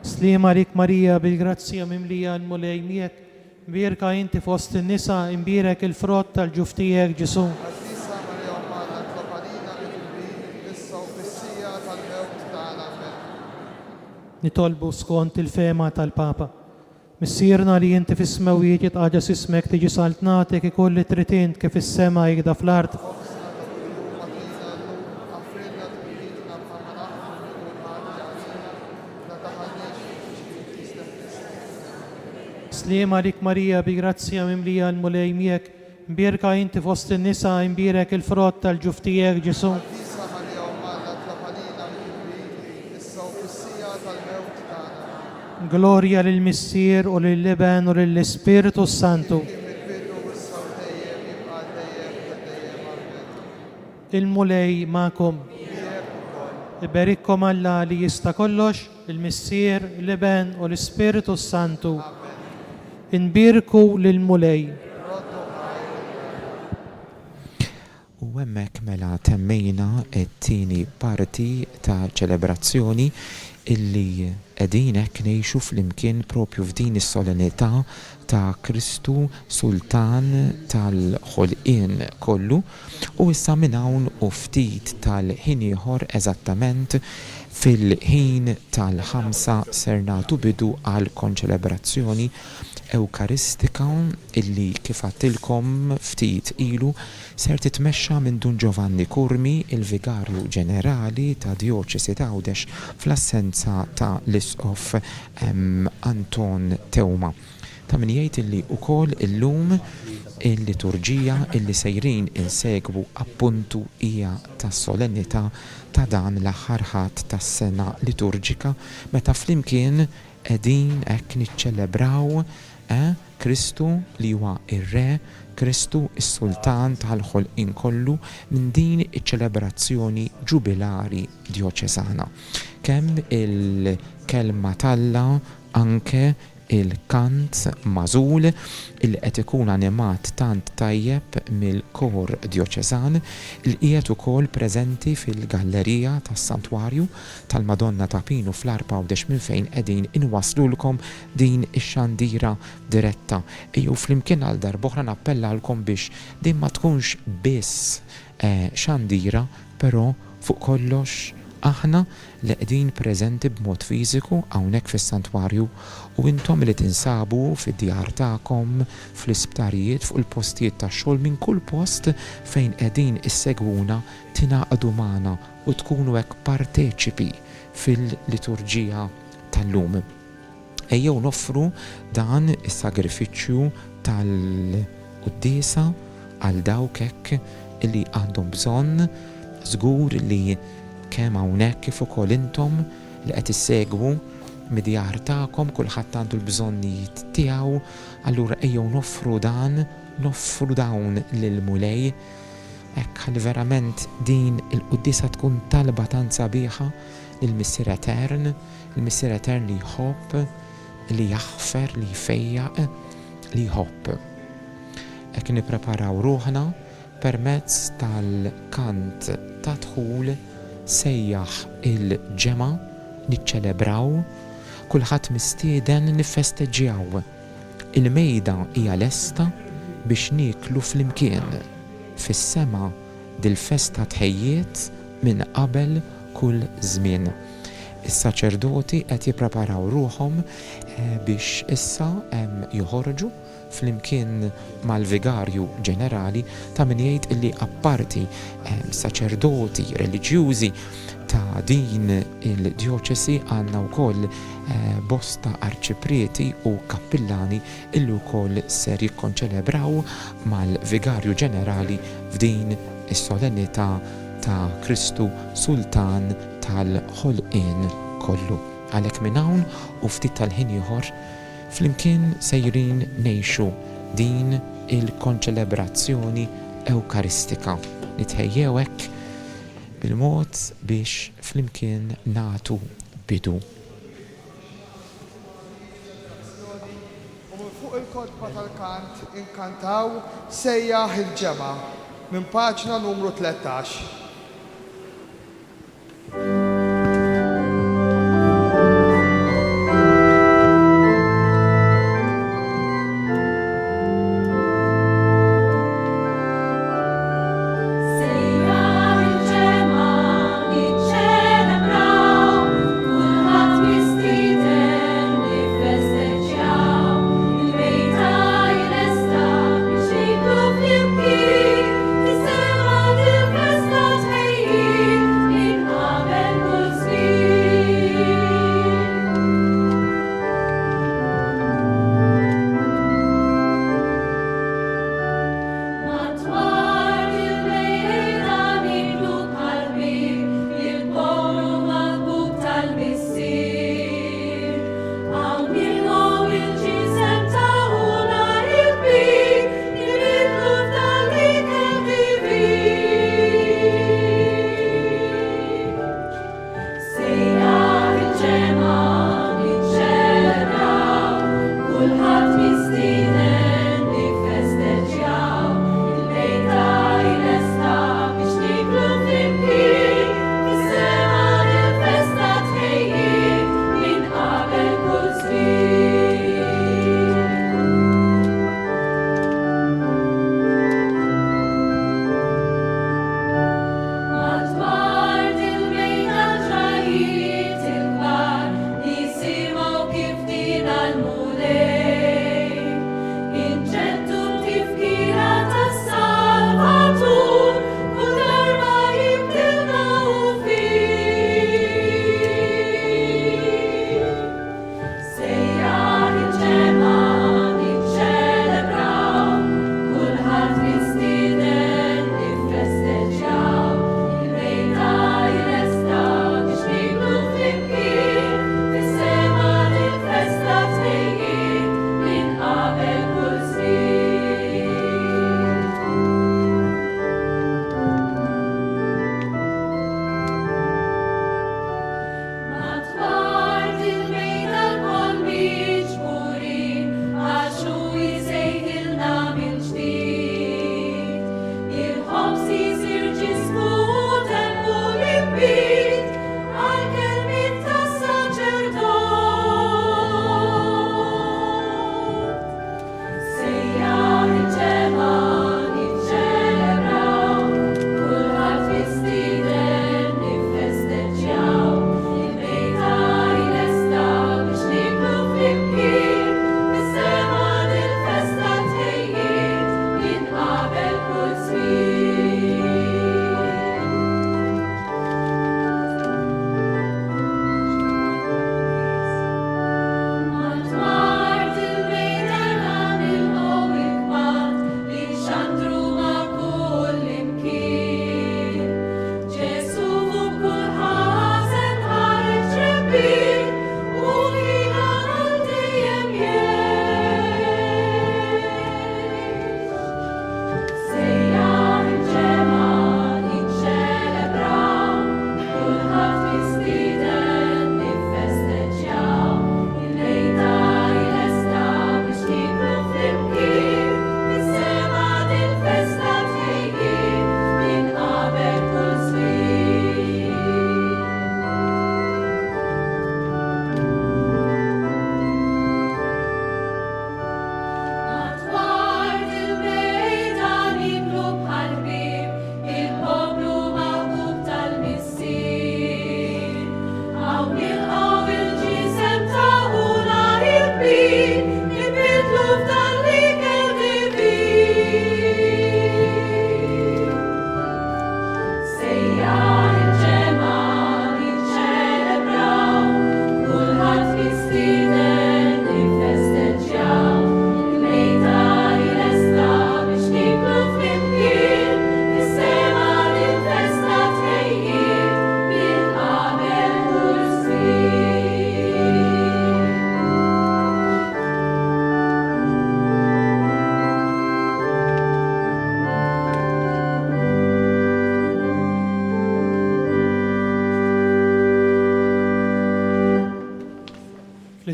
Slima rik Marija bi grazzja mimlija l-mulej miegħek, imbierka inti fost in-nisa, imbierek il-frott tal-ġuf tiegħek Ġesu. Nitolbu skont il-fema tal-Papa. Missierna li inti fis-smawijiet jitqaġġas ismek tiġi saltnatek ikolli tritint kif is-sema jgda fl-art. Slima lik Marija bi grazzja mimlija l-mulej miegħek, imbierka inti fost in-nisa, imbierek il-frott tal-ġuf tiegħek Ġesu. Gloria lill-Missier u lill-Leben u lill-Ispiritu Santu. Il-mulej ma'kom. Iberikkom Alla li jista' kollox, il-Missier, il-Leben u l-Ispiritu Santu. Inbirku lill-mulej. U hemmhekk mela temmejna t-tieni parti ta' ċelebrazzjoni illi qegħdin hekk ngħixu flimkien propju f'din is-solenità ta' Kristu Sultan tal-ħolqien kollu u issa minn hawn u ftit tal-ħin ieħor eżattament fil-ħin tal-5 ser nagħtu bidu għal konċelebrazzjoni Ewkaristika illi kif għattilkom ftit ilu ser titmexxa minn Dun Giovanni Kurmi, il-Vigarju Ġenerali ta' Dioċesi ta' Għawdex fl-assenza ta' l-Isqof Anton Tewma. Ta' min jgħid illi wkoll illum il-liturġija illi sejrin insegwu appuntu hija tas-solennità ta' dan l-aħħar ħadd tas-sena liturġika meta flimkien qegħdin hekk niċċelebraw Kristu li huwa ir-Re, Kristu is-Sultan tal-ħolqien kollu minn din iċ-ċelebrazzjoni ġubilari dioċesana. Kemm il-kelma talla anke il-kant mażul il qed ikun animat tant tajjeb mill-kor dioċesan il qiegħed ukoll preżenti fil-gallerija tas-Santwarju tal-Madonna ta' Pinu fl-Arpa Għawdex minn fejn qegħdin inwasslulkom din ix-xandira diretta. Ejjew flimkien għal darb'oħra nappellalkom biex din ma tkunx biss xandira, però fuq kollox aħna li qegħdin preżenti b'mod fiżiku hawnhekk fis-Santwarju u intom li tinsabu fid-djar tagħkom, fl-isptarijiet, fuq il-postijiet tax-xogħol minn kull post fejn qegħdin issegwuna tingħaqdu magħna u tkunu hekk parteċipi fil-liturġija tal-lum. Ejjew noffru dan is-sagrifiċċju tal-quddiesa għal dawk hekk li għandhom bżonn żgur li kemm hawnhekk kif ukoll intom li qed issegwu mid-djar tagħkom kulħadd għandu l-bżonnijiet tiegħu, allura ejjew noffru dawn lill-mulej hekk ħalli verament din il-quddiesa tkun talba tant sabiħa lill-Missier Etern, il-Missier Etern li jħobb, li jaħfer, li jfejjaq, li jħobb. Hekk nippreparaw ruħna permezz tal-kant ta' dħul sejjaħ il-ġemgħa niċċelebraw, kulħadd mistieden niffesteġġjaw. Il-mejda hija lesta biex nieklu flimkien fis-sema dil-festa tħejjiet minn qabel kull żmien. Is-saċerdoti qed jippreparaw ruħhom biex issa joħorġu flimkien mal-Vigarju Ġenerali ta' min jgħid illi apparti saċerdoti reliġjużi ta' din il-dioċesi għandna wkoll bosta arċiprieti u kappillani illi wkoll ser jikkonċelebraw mal-Vigarju Ġenerali f'din is-solennità ta' Kristu Sultan tal-ħolqien kollu. Għalhekk minn hawn u ftit tal-ħin ieħor flimkien sejrin ngħixu din il-konċelebrazzjoni Ewkaristika. Nitħejjew hekk bil-mod biex flimkien nagħtu bidu. Fuq il-kodba tal-kant inkantaw sejjaħ il-ġema minn paġna numru 13. Festa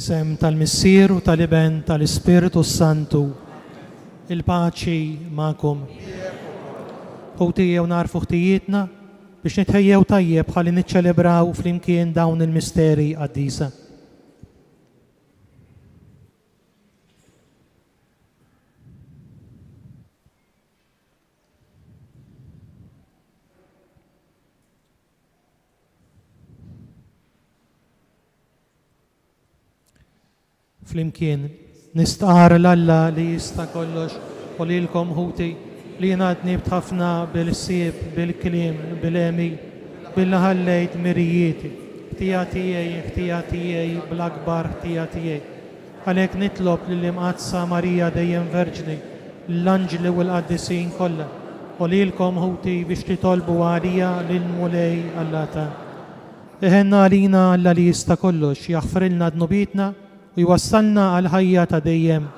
Fl-isem tal-Missier u tal-Iben tal-Ispiritu Santu, il-paċi ma'kom. Ħutija u narfu ħtijietna biex nitħejjew tajjeb ħalli niċċelebraw flimkien dawn il-misteri qaddisa. Flimkien nistqar l-Alla li jista' kollox u lilkom ħuti li jingħadni b'ħafna bil-sieb, bil-kliem, bil-emi, bil-ħallejt mirijieti, ħtija tiegħi bl-akbar ħtija tiegħi. Għalhekk nitlob lill-imqazza Marija dejjem Verġni, l-anġli u l-qaddisin kollha u lilkom ħuti biex titolbu għalija lil-mulej Allata. Iħenna għalina Alla li jista' kollox jaħfrilna dnubitna u jwassalna għal ħajja ta' dejjem.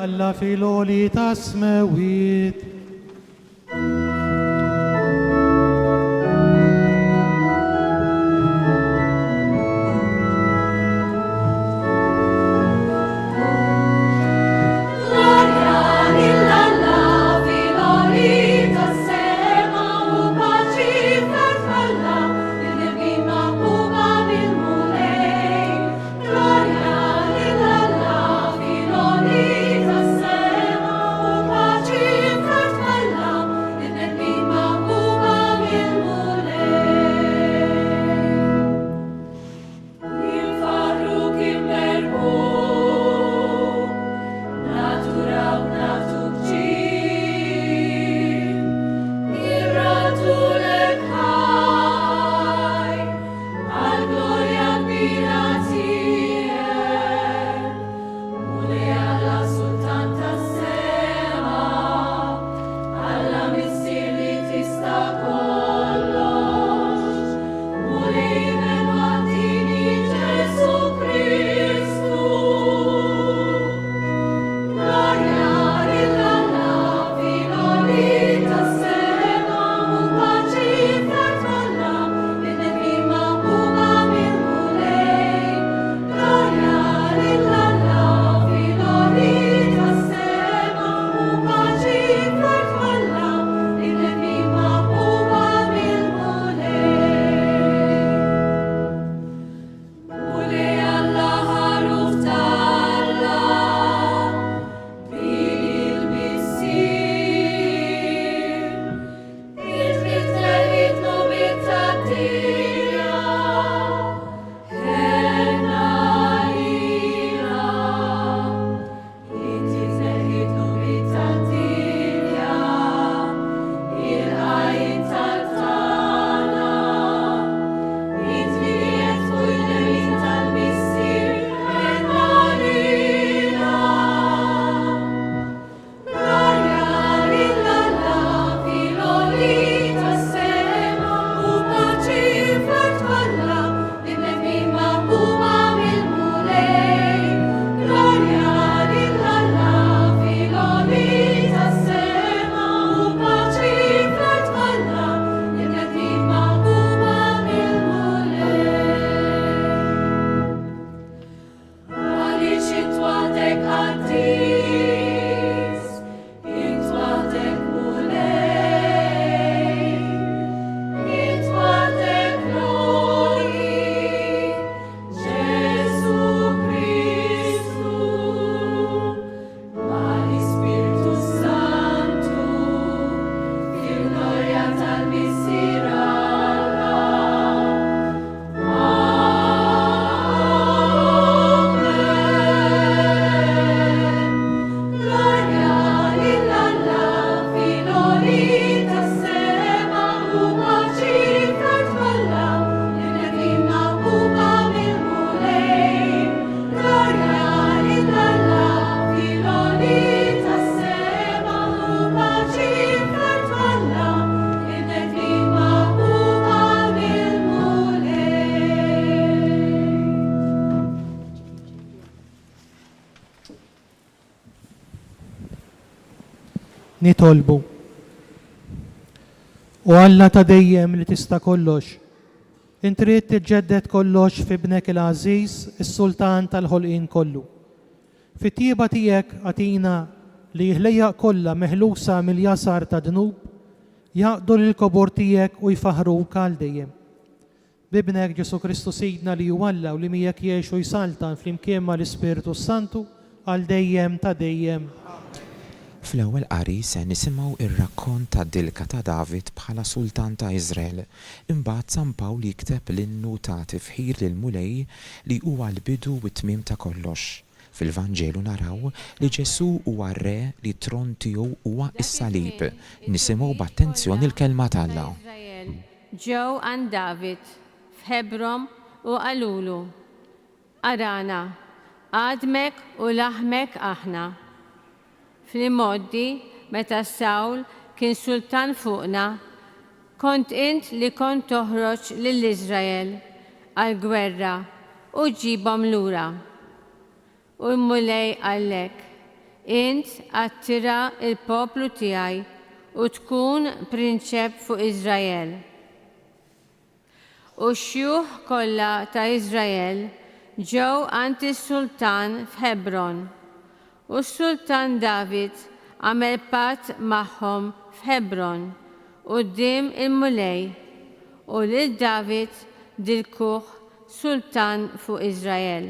Alla fil-oli ta' smewit. Gloria nitolbu. U Alla ta' dejjem li tista' kollox, Int trid tiġġedded kollox fi bnek il-Għażiż, is-Sultan tal-ħolqien kollu. Fit-tieba tiegħek għatina li ħlejjaq kollha meħlusa mill-jasar ta' dnub, jaqdu lill-kobor tiegħek u jfaħruk għal dejjem. Bibnek Ġesu Kristu Sidna li jwalla u li miegħek jgħix u jsaltan flimkien mal-Ispiritu Santu għal dejjem ta' dejjem. Fl-ewwel qari se nisimgħu ir-rakkont tad-dilka ta' David bħala Sultan ta' Iżrael. Imbagħad San Pawl jikteb l-innu ta' tifħir lil Mulej li huwa l-bidu u t-tmiem ta' kollox. Fil-Vanġelu naraw li Ġesu huwa r-re li tron tiegħu huwa s-salib. Nisimgħu b'attenzjoni l-kelma tagħna. Ġew għand David f'Hebron u qalulu: Arana, għadmek u laħmek aħna. Fl-immoddi, meta Sawl kien sultan fuqna, kont int li kont toħroġ lill-Iżrael għal-gwerra u ġibhom lura. U Mulej għallek, int attira il-poplu tiegħi u tkun prinċep fuq Iżrael. U x-xjuħ kollha ta' Iżrael ġew għand is-Sultan f'Hebron. U s-Sultan David għamel patt magħhom f'Hebron quddiem il-Mulej u lil David dilkuh Sultan fuq Iżrael.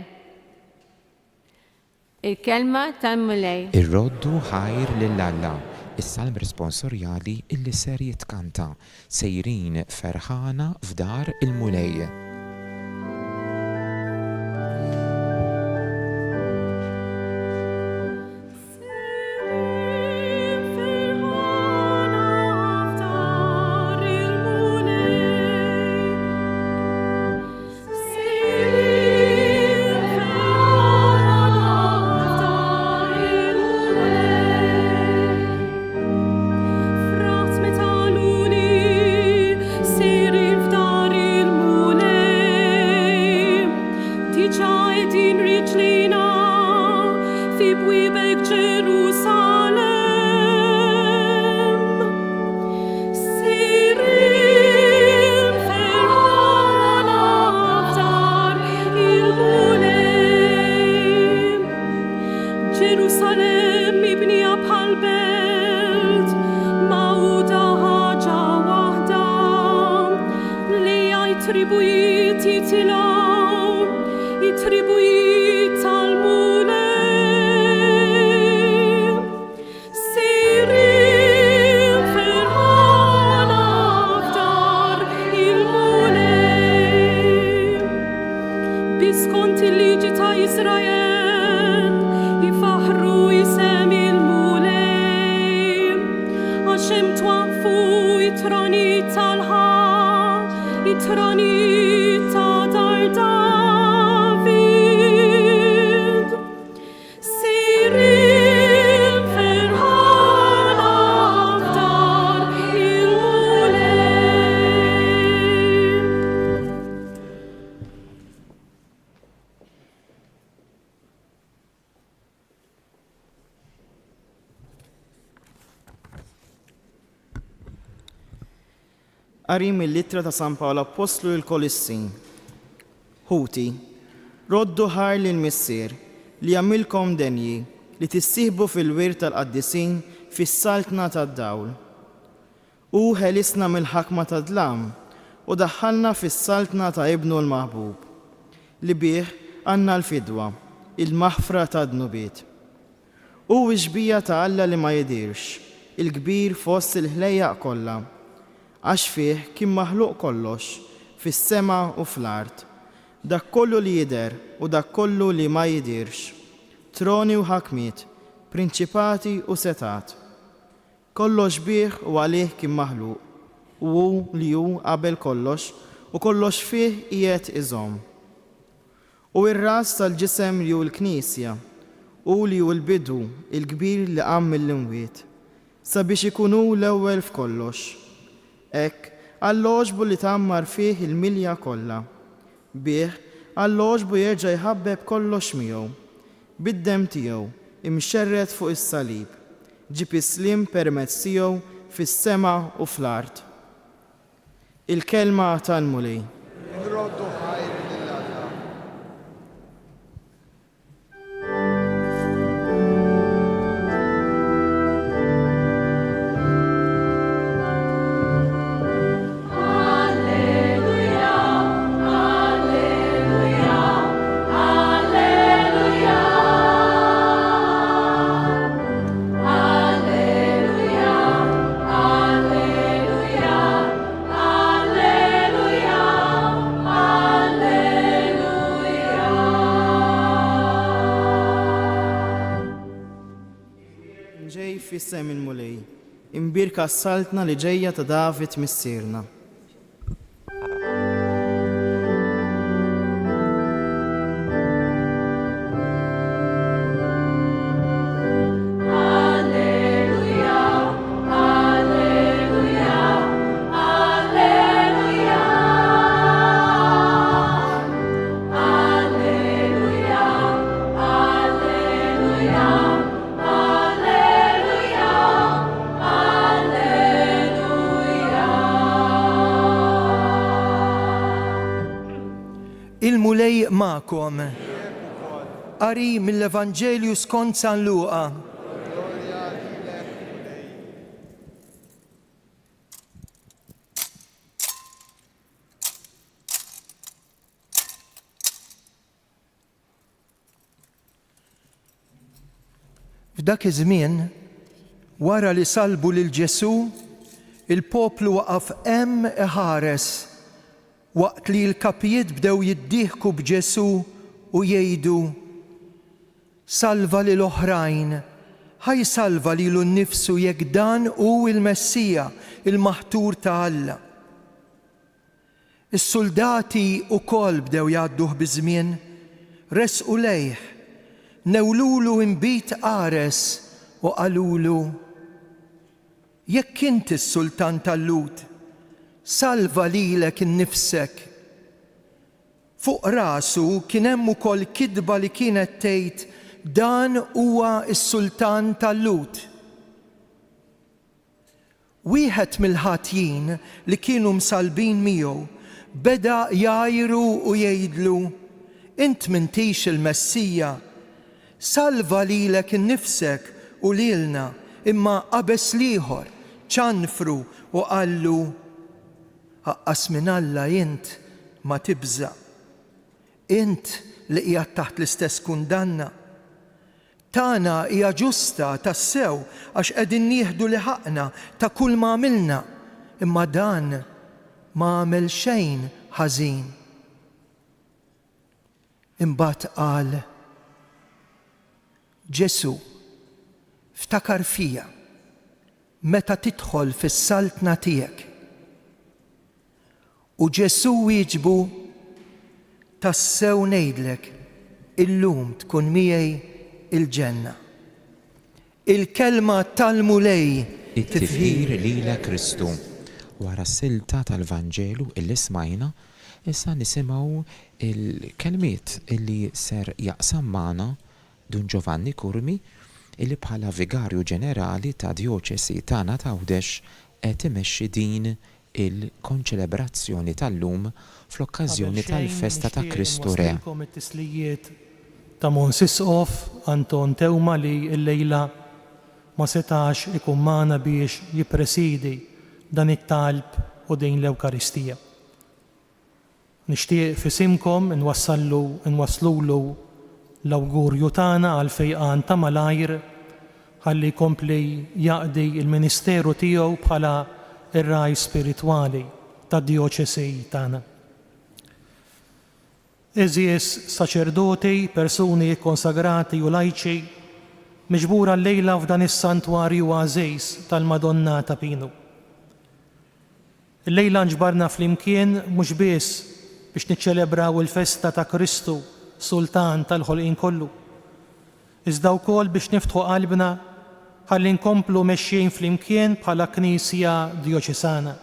Il-kelma tal-Mulej. Ir-roddu ħajr lill-Alla, is-salm responsorjali illi ser jitkanta, sejrin ferħana f'dar il-Mulej. Qari mill-Littra ta' San Pawl Apostlu l-Kolissin. Ħuti, roddu ħar lil missier li jagħmilkom denji li tissieħbu fil-wirt tal-qaddisin fis-saltna tad-dawl. U ħelisna mill-ħakma tad-dlam u daħħalna fis-saltna ta' ibnu l-maħbub li bih għandna l-fidwa, il-maħfra tad-dnubiet. U xbija ta' Alla li ma jidirx, il-kbir fost il-ħlejjaq kollha, għax fih kien maħluq kollox, fis-sema u fl-art, dak kollu li jidher u dak kollu li ma jidirx, troni u ħakmiet, prinċipati u setat. Kollox bih u għalih kien maħluq, u hu li hu qabel kollox u kollox fih qiegħed iżomm. U r-ras tal-ġisem li hu l-Knisja, u li hu l-bidu, il-kbir li qam mill-imwiet, sabiex ikunu l-ewwel f'kollox. Ek, għall-oġbu li tammar fih il-milja kollha. Bih, għall-oġbu jerġa' jħabbeb kollox miegħu, bid-dem tiegħu, imxerret fuq is-salib, ġib is-slim permezz tiegħu fis-sema u fl-art. Il-kelma tal-mulej. Nroddu ħajr lill-Alla. Ġej fis-sem il-mulej. Imbirka s-saltna li ġejja ta' David missierna. Il-mulej ma'kom. Qari mill-Evanġelju skont San Luqa. F'dak iż-żmien, wara li salbu lil Ġesu, il-poplu waqaf hemm iħares waqt li l-kapijiet bdew jiddieħku b'Ġesu u jgħidu: salva lil oħrajn, ħaj salva lilu nnifsu jekk dan hu l-Messija, il-maħtur ta' Alla. Is-soldati wkoll bdew jgħadduh biż-żmien, resqu lejh, newlulu imbit qares u qalulu: jekk inti s-sultan tal-Lut, salva lilek innifsek. Fuq rasu kien hemm ukoll kidba li kienet tgħid dan huwa s-sultan tal-Lut. Wieħed mill-ħatjin li kienu msalbin miegħu beda jgħajru u jgħidlu: int m'intix il-Messija, salva lilek innifsek u lilna, imma qabeż liħor ċanfru u qallu: aqqas minn Alla int ma tibża. Int li qiegħed taħt l-istess kundanna. Tagħna hija ġusta tassew għax qegħdin nieħdu li ħaqna ta' kull ma għamilna, imma dan ma għamel xejn ħażin. Imbagħad qal: Ġesu, ftakar fija meta tidħol fis-saltna tiegħek. U Ġesu wieġbu: tassew ngħidlek, illum tkun miegħi il-ġenna. Il-kelma tal-mulej it-tifħir lilek Kristu. Wara s-silta tal-Vanġelu illi smajna, issa nisimgħu il-kelmiet illi ser jaqsam magħna Dun Giovanni Kurmi, illi bħala vigarju ġenerali ta' dioċesi tagħna ta' Għawdex qed imexxi din il-konċelebrazzjoni tal-lum fl-okkażjoni tal-festa ta' Kristu Re. It-tislijiet ta' Monsisqof Anton Tewma li l-lejla ma setax ikun magħna biex jippresidi dan it-talb u din l-Ewkaristija. Nixtieq fisimkom nwaslulu l-awgurju tagħna għal fejqan ta' malajr ħalli jkompli jaqdi il-ministeru tiegħu bħala ir-raj spiritwali tad-dioċesi tagħna. Eżies saċerdoti, persuni konsagrati u lajċi miġbura l-lejla f'dan is-santwarju għażejs tal-Madonna ta' Pinu. Il-lejla nġbarna flimkien mhux biss biex niċċelebraw il-festa ta' Kristu, Sultan tal-ħolqien kollu, iżda wkoll biex niftħu qalbna ħalli nkomplu mexjin flimkien bħala Knisja Dioċesana.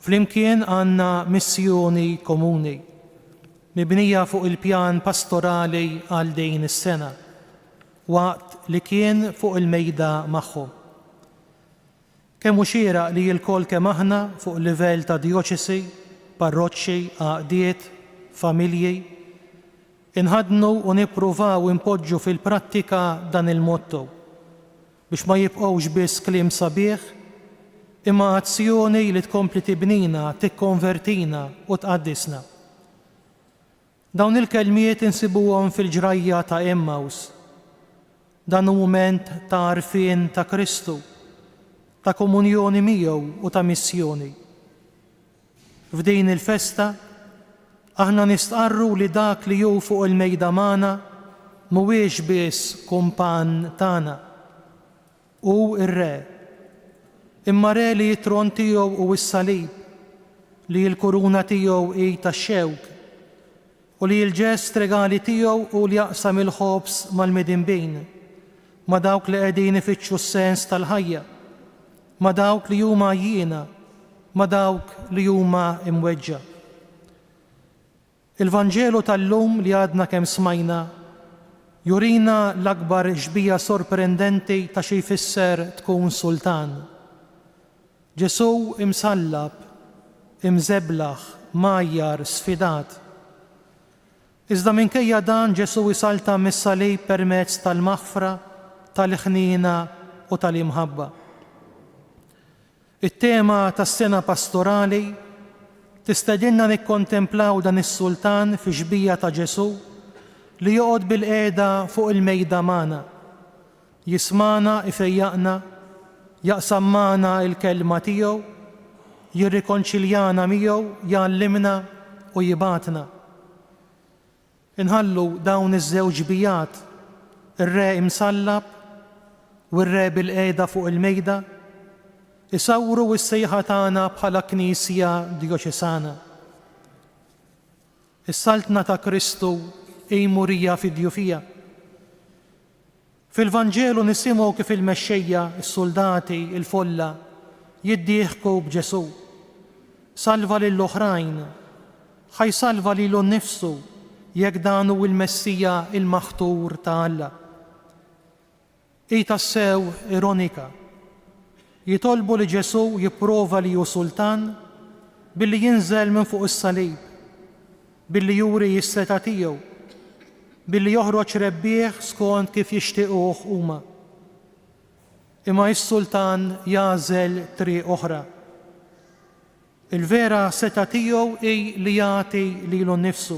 Flimkien għandna missjoni komuni, mibnija fuq il-pjan pastorali għal din is-sena, waqt li kien fuq il-mejda magħhom. Kemm hu xieraq li l-kol kemm aħna fuq livell ta' dioċesi, parroċċi, għaqdiet, familji, inħadnu u nippruvaw impoġġu fil-prattika dan il-motto biex ma jibqgħux biss kliem sabiħ imma azzjoni li tkompli tibnina, tikkonvertina u tqaddisna. Dawn il-kelmiet insibuhom fil-ġrajja ta' Emmaus. Dan hu mument ta' għarfien ta' Kristu, ta' komunjoni miegħu u ta' missjoni. F'din il-festa aħna nistqarru li dak li hu fuq il-mejda magħna mhuwiex biss kumpann tagħna u r-re, imma re li t-tron tiegħu u s-salib, li l-kuruna tiegħu hi tax-xewk u li l-ġest regali tiegħu u li jaqsam il-ħobs mal-midinbin ma' dawk li qegħdin ifittxu s-sens tal-ħajja, ma' dawk li huma jiena, ma' dawk li huma imweġġa. Il-Vanġelu tal-lum li għadna kemm smajna jurina l-akbar ġbija sorprendenti ta' xi jfisser tkun sultan. Ġesu imsallab, imżeblaħ, majjar, sfidat. Iżda minkejja dan Ġesu isalta mis-salib permezz tal-maħfra, tal-ħnina u tal-imħabba. It-tema tas-sena pastorali tistedinna nikkontemplaw dan is-sultan fi ġbija ta' Ġesu li joqgħod bil-qiegħda fuq il-mejda magħna, jismana ifejjaqna, jaqsam magħna l-kelma tiegħu, jirrikonċiljana miegħu, jgħallimna u jibatna. Inħallu dawn iż-żewġ bijat, ir-re imsallab u r-re bil-qiegħda fuq il-mejda, isawru s-sejħa tagħna bħala Knisja Dioċesana. Is-saltna ta' Kristu hi murija fid-djufija. Fil-Vanġelu nisimgħu kif il-mexxejja, is-soldati, il-folla jiddieħku b'Ġesu. Salva lill-oħrajn, ħajsalva lilu nnifsu jekk dan hu l-Messija il-maħtur ta' Alla. Hi tassew ironika. Jitolbu li Ġesu jipprova li hu sultan billi jinżel minn fuq is-salib, billi juri s-seta tiegħu, billi joħroġ rebbieħ skont kif jixtiequh huma. Imma s-sultan jagħżel triq oħra. Il-vera seta tiegħu hi li jagħti lilu nnifsu.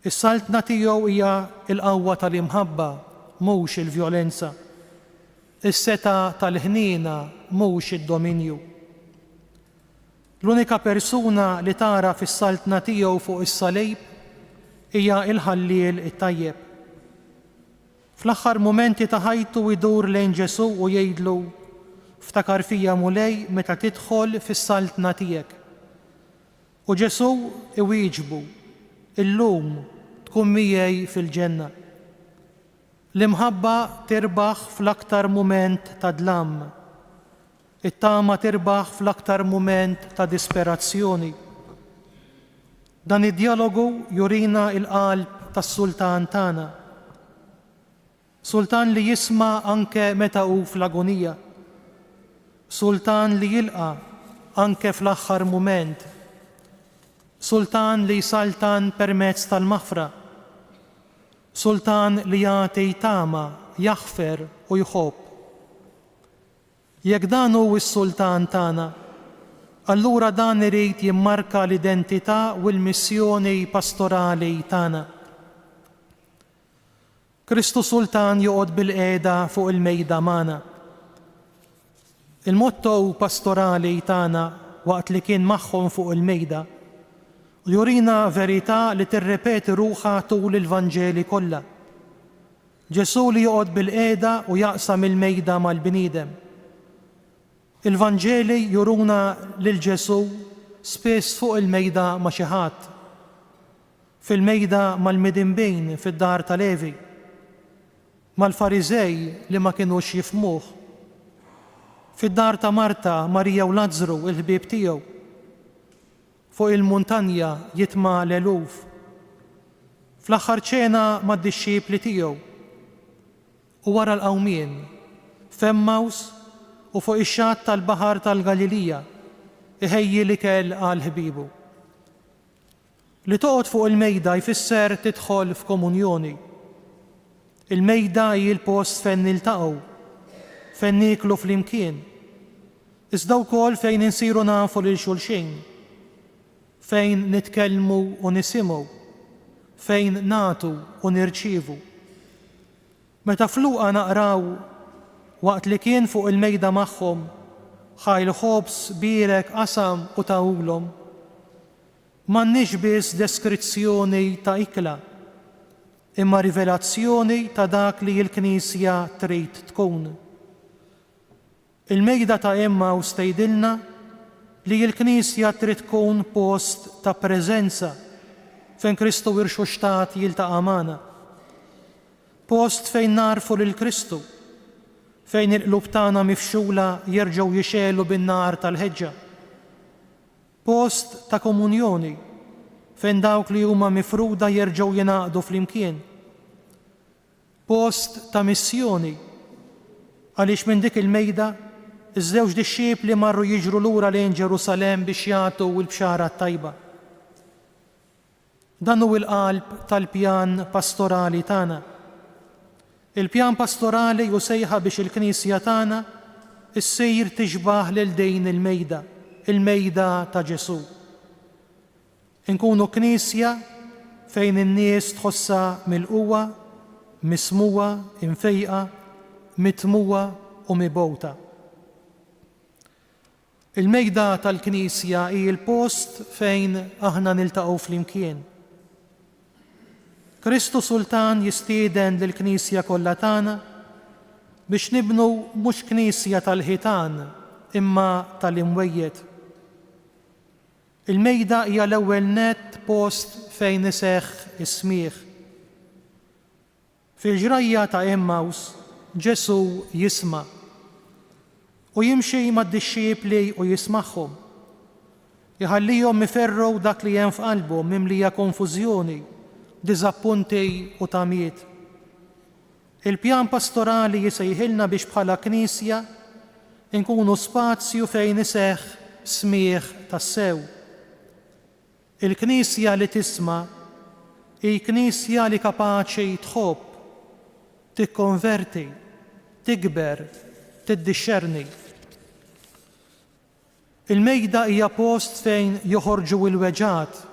Is-saltna tiegħu hija l-qawwa tal-imħabba mhux il-vjolenza. Is-seta tal-ħniena mhux id-dominju. L-unika persuna li tara fis-saltna tiegħu fuq is-salib hija l-ħalliel it-tajjeb. Fl-aħħar mumenti ta' ħajtu idur lejn Ġesu u jgħidlu ftakar fija mulej meta tidħol fis-saltna tiegħek. U Ġesu iwieġbu, illum tkun miegħi fil-ġenna. L-imħabba tirbaħ fl-aktar mument ta' dlam. It-tama tirbaħ fl-aktar mument ta' disperazzjoni. Dan id-dialogu jurina il-qalb tas-sultan tagħna. Sultan li jisma' anke meta hu fl-agonija. Sultan li jilqa' anke fl-aħħar mument. Sultan li jsaltan permezz tal-maħfra. Sultan li jagħti tama, jaħfer u jħobb. Jekk dan hu s-sultan tagħna, allura dan irid jimmarka l-identità u l-missjoni pastorali tagħna. Kristu Sultan joqgħod bil-qiegħda fuq il-mejda magħna. Il-motto pastorali tagħna waqt li kien magħhom fuq il-mejda jurina verità li tirrepeti ruħha tul il-Vanġeli kollha. Ġesu li joqgħod bil-qiegħda u jaqsam il-mejda mal-bniedem. Il-Vanġeli juruna lil Ġesu spiss fuq il-mejda ma' xi ħadd. Fil-mejda mal-midinbejn fid-dar ta' Levi, mal-Fariżej li ma kinux jifhmuh. Fid-dar ta' Marta, Marija u Lażru, il-ħbieb tiegħu. Fuq il-muntanja jitma' l-eluf. Fl-aħħar ċena mad-dixxiepli tiegħu u wara l-qawmien f'Emmaus u fuq ix-xatt tal-Baħar tal-Galilija iħejji l-ikel għal ħbiebu. Li toqgħod fuq il-mejda jfisser tidħol f'komunjoni. Il-mejda hi l-post fejn niltaqgħu, fejn nieklu flimkien, iżda wkoll fejn insiru nafu lil xulxin, fejn nitkellmu u nisimgħu, fejn nagħtu u nirċievu. Meta fluqa naqraw waqt li kien fuq il-mejda magħhom ħajl ħobs, birek, qasam u tawulhom, m'għandniex biss deskrizzjoni ta' ikla, imma rivelazzjoni ta' dak li l-Knisja trid tkun. Il-mejda ta' Emmaus tgħidilna li l-Knisja trid tkun post ta' preżenza fejn Kristu wirxu xtat jiltaqa' magħna. Post fejn narfu lil Kristu, fejn il-qlub tagħna mifxula jerġgħu jixelu bin-nar tal-ħeġġa. Post ta' komunjoni fejn dawk li huma mifruda jerġgħu jingħaqdu flimkien. Post ta' missjoni għaliex minn dik il-mejda iż-żewġ dixxiepli marru jiġru lura lejn Ġerusalemm biex jagħtu l-bxara tajba. Dan hu l-qalb tal-pjan pastorali tagħna. Il-pjan pastorali hu sejħa biex il-Knisja tagħna issir tixbaħ lil din il-mejda, il-mejda ta' Ġesu. Inkunu Knisja fejn in-nies tħossha milquwa, mismuwa, imfejqa, mitmuwa u mibgħuta. Il-mejda tal-Knisja hi l-post fejn aħna niltaqgħu flimkien. Kristu Sultan jistieden lill-Knisja kollha tagħna biex nibnu mhux Knisja tal-ħitan imma tal-imwejjed. Il-mejda hija l-ewwel nett post fejn iseħħ is-smigħ. Fil-ġrajja ta' Emmaus Ġesu jisma' u jimxi mad-dixxiepli u jismagħhom. Iħallihom iferru dak li hemm f'qalbhom mimlija konfużjoni, diżappunti u tamiet. Il-pjan pastorali jisejħilna biex bħala Knisja inkunu spazju fejn iseħħ smigħ tas-sew. Il-Knisja li tisma' hi Knisja li kapaċi tħobb, tikkonverti, tikber, tiddixxerni. Il-mejda hija post fejn joħorġu l-weġat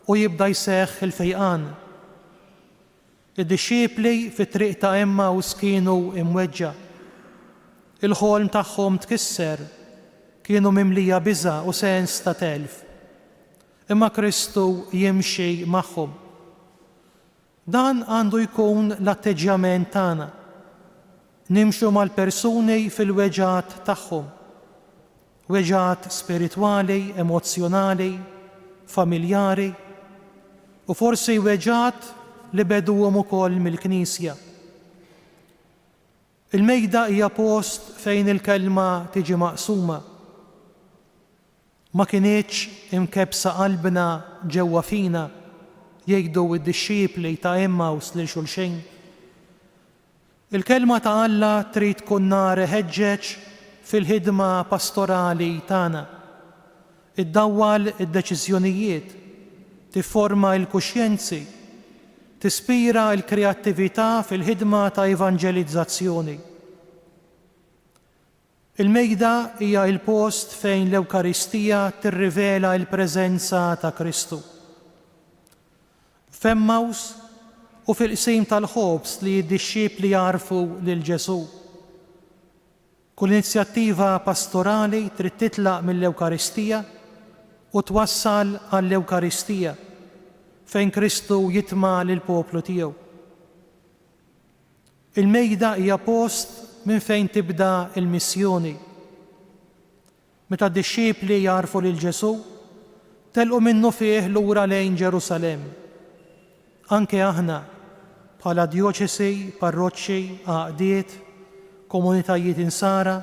u jibda jseħħ il-fejqan. Id-dixxiepli fit-triq ta' Emmaus kienu imweġġa. Il-ħolm tagħhom tkisser, kienu mimlija biża' u sens ta' telf. Imma Kristu jimxi magħhom. Dan għandu jkun l-atteġġjament tagħna. Nimxu mal-persuni fil-weġat tagħhom. Weġat spiritwali, emozzjonali, familjari u forsi weġat li beduhom ukoll mill-Knisja. Il-mejda hija post fejn il-kelma tiġi maqsuma. Ma kinitx imkebsa qalbna ġewwa fina jgħidu id-dixxiepli ta' Emmaus lil xulxin. Il-kelma ta' Alla trid tkun nar ħeġġeġ fil-ħidma pastorali tagħna. Iddawwal id-deċiżjonijiet, tifforma l-kuxjenzi, tispira l-kreattività fil-ħidma ta' evanġelizzazzjoni. Il-mejda hija l-post fejn l-Ewkaristija tirrivela l-preżenza ta' Kristu. F'Emmaus u fil-qsim tal-ħobs li d-dixxiepli jarfu lil Ġesu. Kull inizjattiva pastorali trid titlaq mill-Ewkaristija u twassal għall-Ewkaristija fejn Kristu jitma' lill-poplu tiegħu. Il-mejda hija post minn fejn tibda il-missjoni. Meta d-dixxiepli jarfu lil Ġesu, telqu minnu fih lura lejn Ġerusalemm. Anke aħna bħala djoċesi, parroċċi, għaqdiet, komunitajiet insara,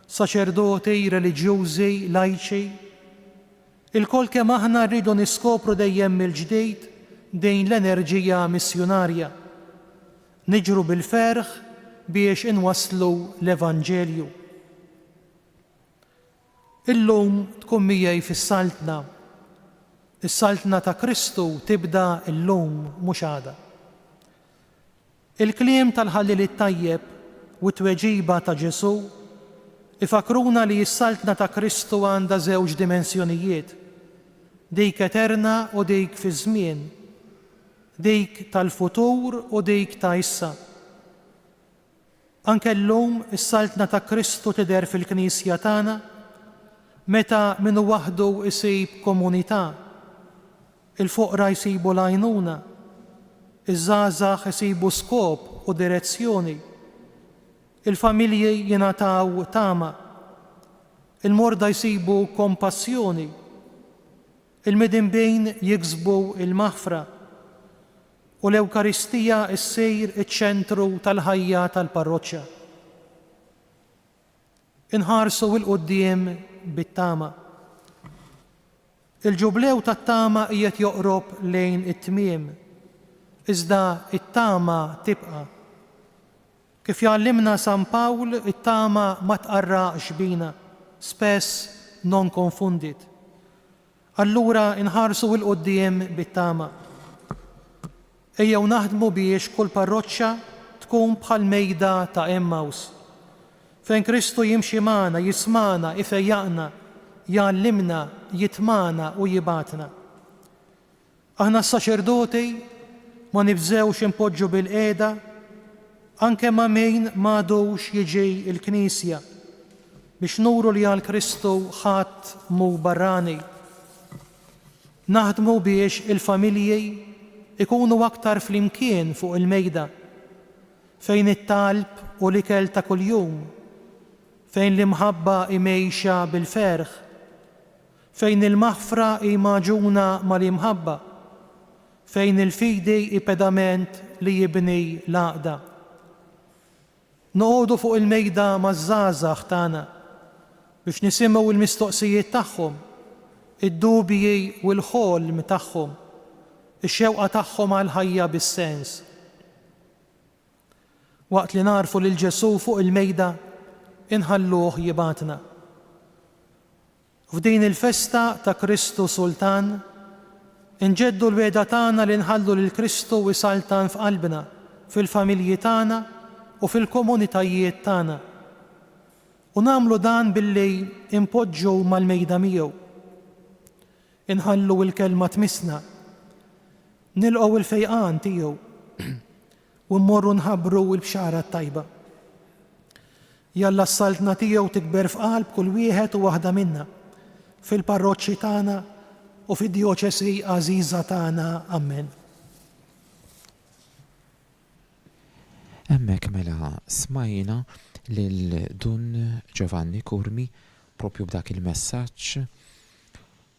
saċerdoti, reliġjużi, lajċi, il-kol kemm aħna rridu niskopru dejjem mill-ġdid din l-enerġija missjonarja. Niġru bil-ferħ biex inwaslu l-Evanġelju. Illum tkun miegħi fis-saltna. Is-saltna ta' Kristu tibda illum mhux għada. Il-kliem tal-ħallil it-tajjeb u t-tweġiba ta' Ġesu ifakruna li s-saltna ta' Kristu għandha żewġ dimensjonijiet, dik eterna u dik fi żmien, dik tal-futur u dik ta' issa. Anke llum is-saltna ta' Kristu tidher fil-Knisja tagħna meta minnu waħdu isib komunità, il-fuqra jsibu l-għajnuna, iż-żgħażagħ isibu skop u direzzjoni, il-familji jingħataw tama, il-morda jsibu kompassjoni, il-midinbejn jiksbu il-maħfra u l-Ewkaristija ssir iċ-ċentru tal-ħajja tal-parroċċja. Inħarsu l-qudiem bit-tama. Il-ġublew tat-tama qiegħed joqrob lejn it-tmiem, iżda it-tama tibqa'. Kif jgħallimna San Pawl, it-tama ma tqarraqx bina, spess non confundit. Allura inħarsu l-qudiem bit-tama. Ejjew naħdmu biex kull parroċċa tkun bħal mejda ta' Emmaus, fejn Kristu jimxi magħna, jismana, ifejjaqna, jgħallimna, jitmana u jibatna. Aħna s-saċerdoti ma nibżewx impoġġu bil-qiegħda anke ma' min m'għadux jiġi l-Knisja biex nuru li għal Kristu ħadd mu barrani. Naħdmu biex il-familji ikunu aktar flimkien fuq il-mejda, fejn it-talb u l-ikel ta' kuljum, fejn l-imħabba imejxa bil-ferħ, fejn il-maħfra imaġuna mal-imħabba, fejn il-fidi pedament li jibni l-għaqda. Noqogħdu fuq il-mejda maż-żgħażagħ tagħna biex nisimgħu l-mistoqsijiet tagħhom, id-dubji u l-ħolm tagħhom, ix-xewqa tagħhom għal ħajja bis-sens. Waqt li narfu lil Ġesu fuq il-mejda, inħalluh jibatna. F'din il-festa ta' Kristu Sultan, inġeddu l-weda tagħna li nħallu lil Kristu isaltan f'qalbna, fil-familji tagħna u fil-komunitajiet tagħna. U nagħmlu dan billi impoġġu mal-mejda miegħu. Inħallu l-kelma tmissna, nilqgħu il-fejqan tiegħu u mmorru nħabbru l-bxara tajba. Jalla s-saltna tiegħu tikber f'qalb kull wieħed u waħda minna fil-parroċċi tagħna u fid-djoċesi għażiża tagħna. Amen. Hemmhekk mela smajna lil Dun Giovanni Kurmi propju b'dak il-messaġġ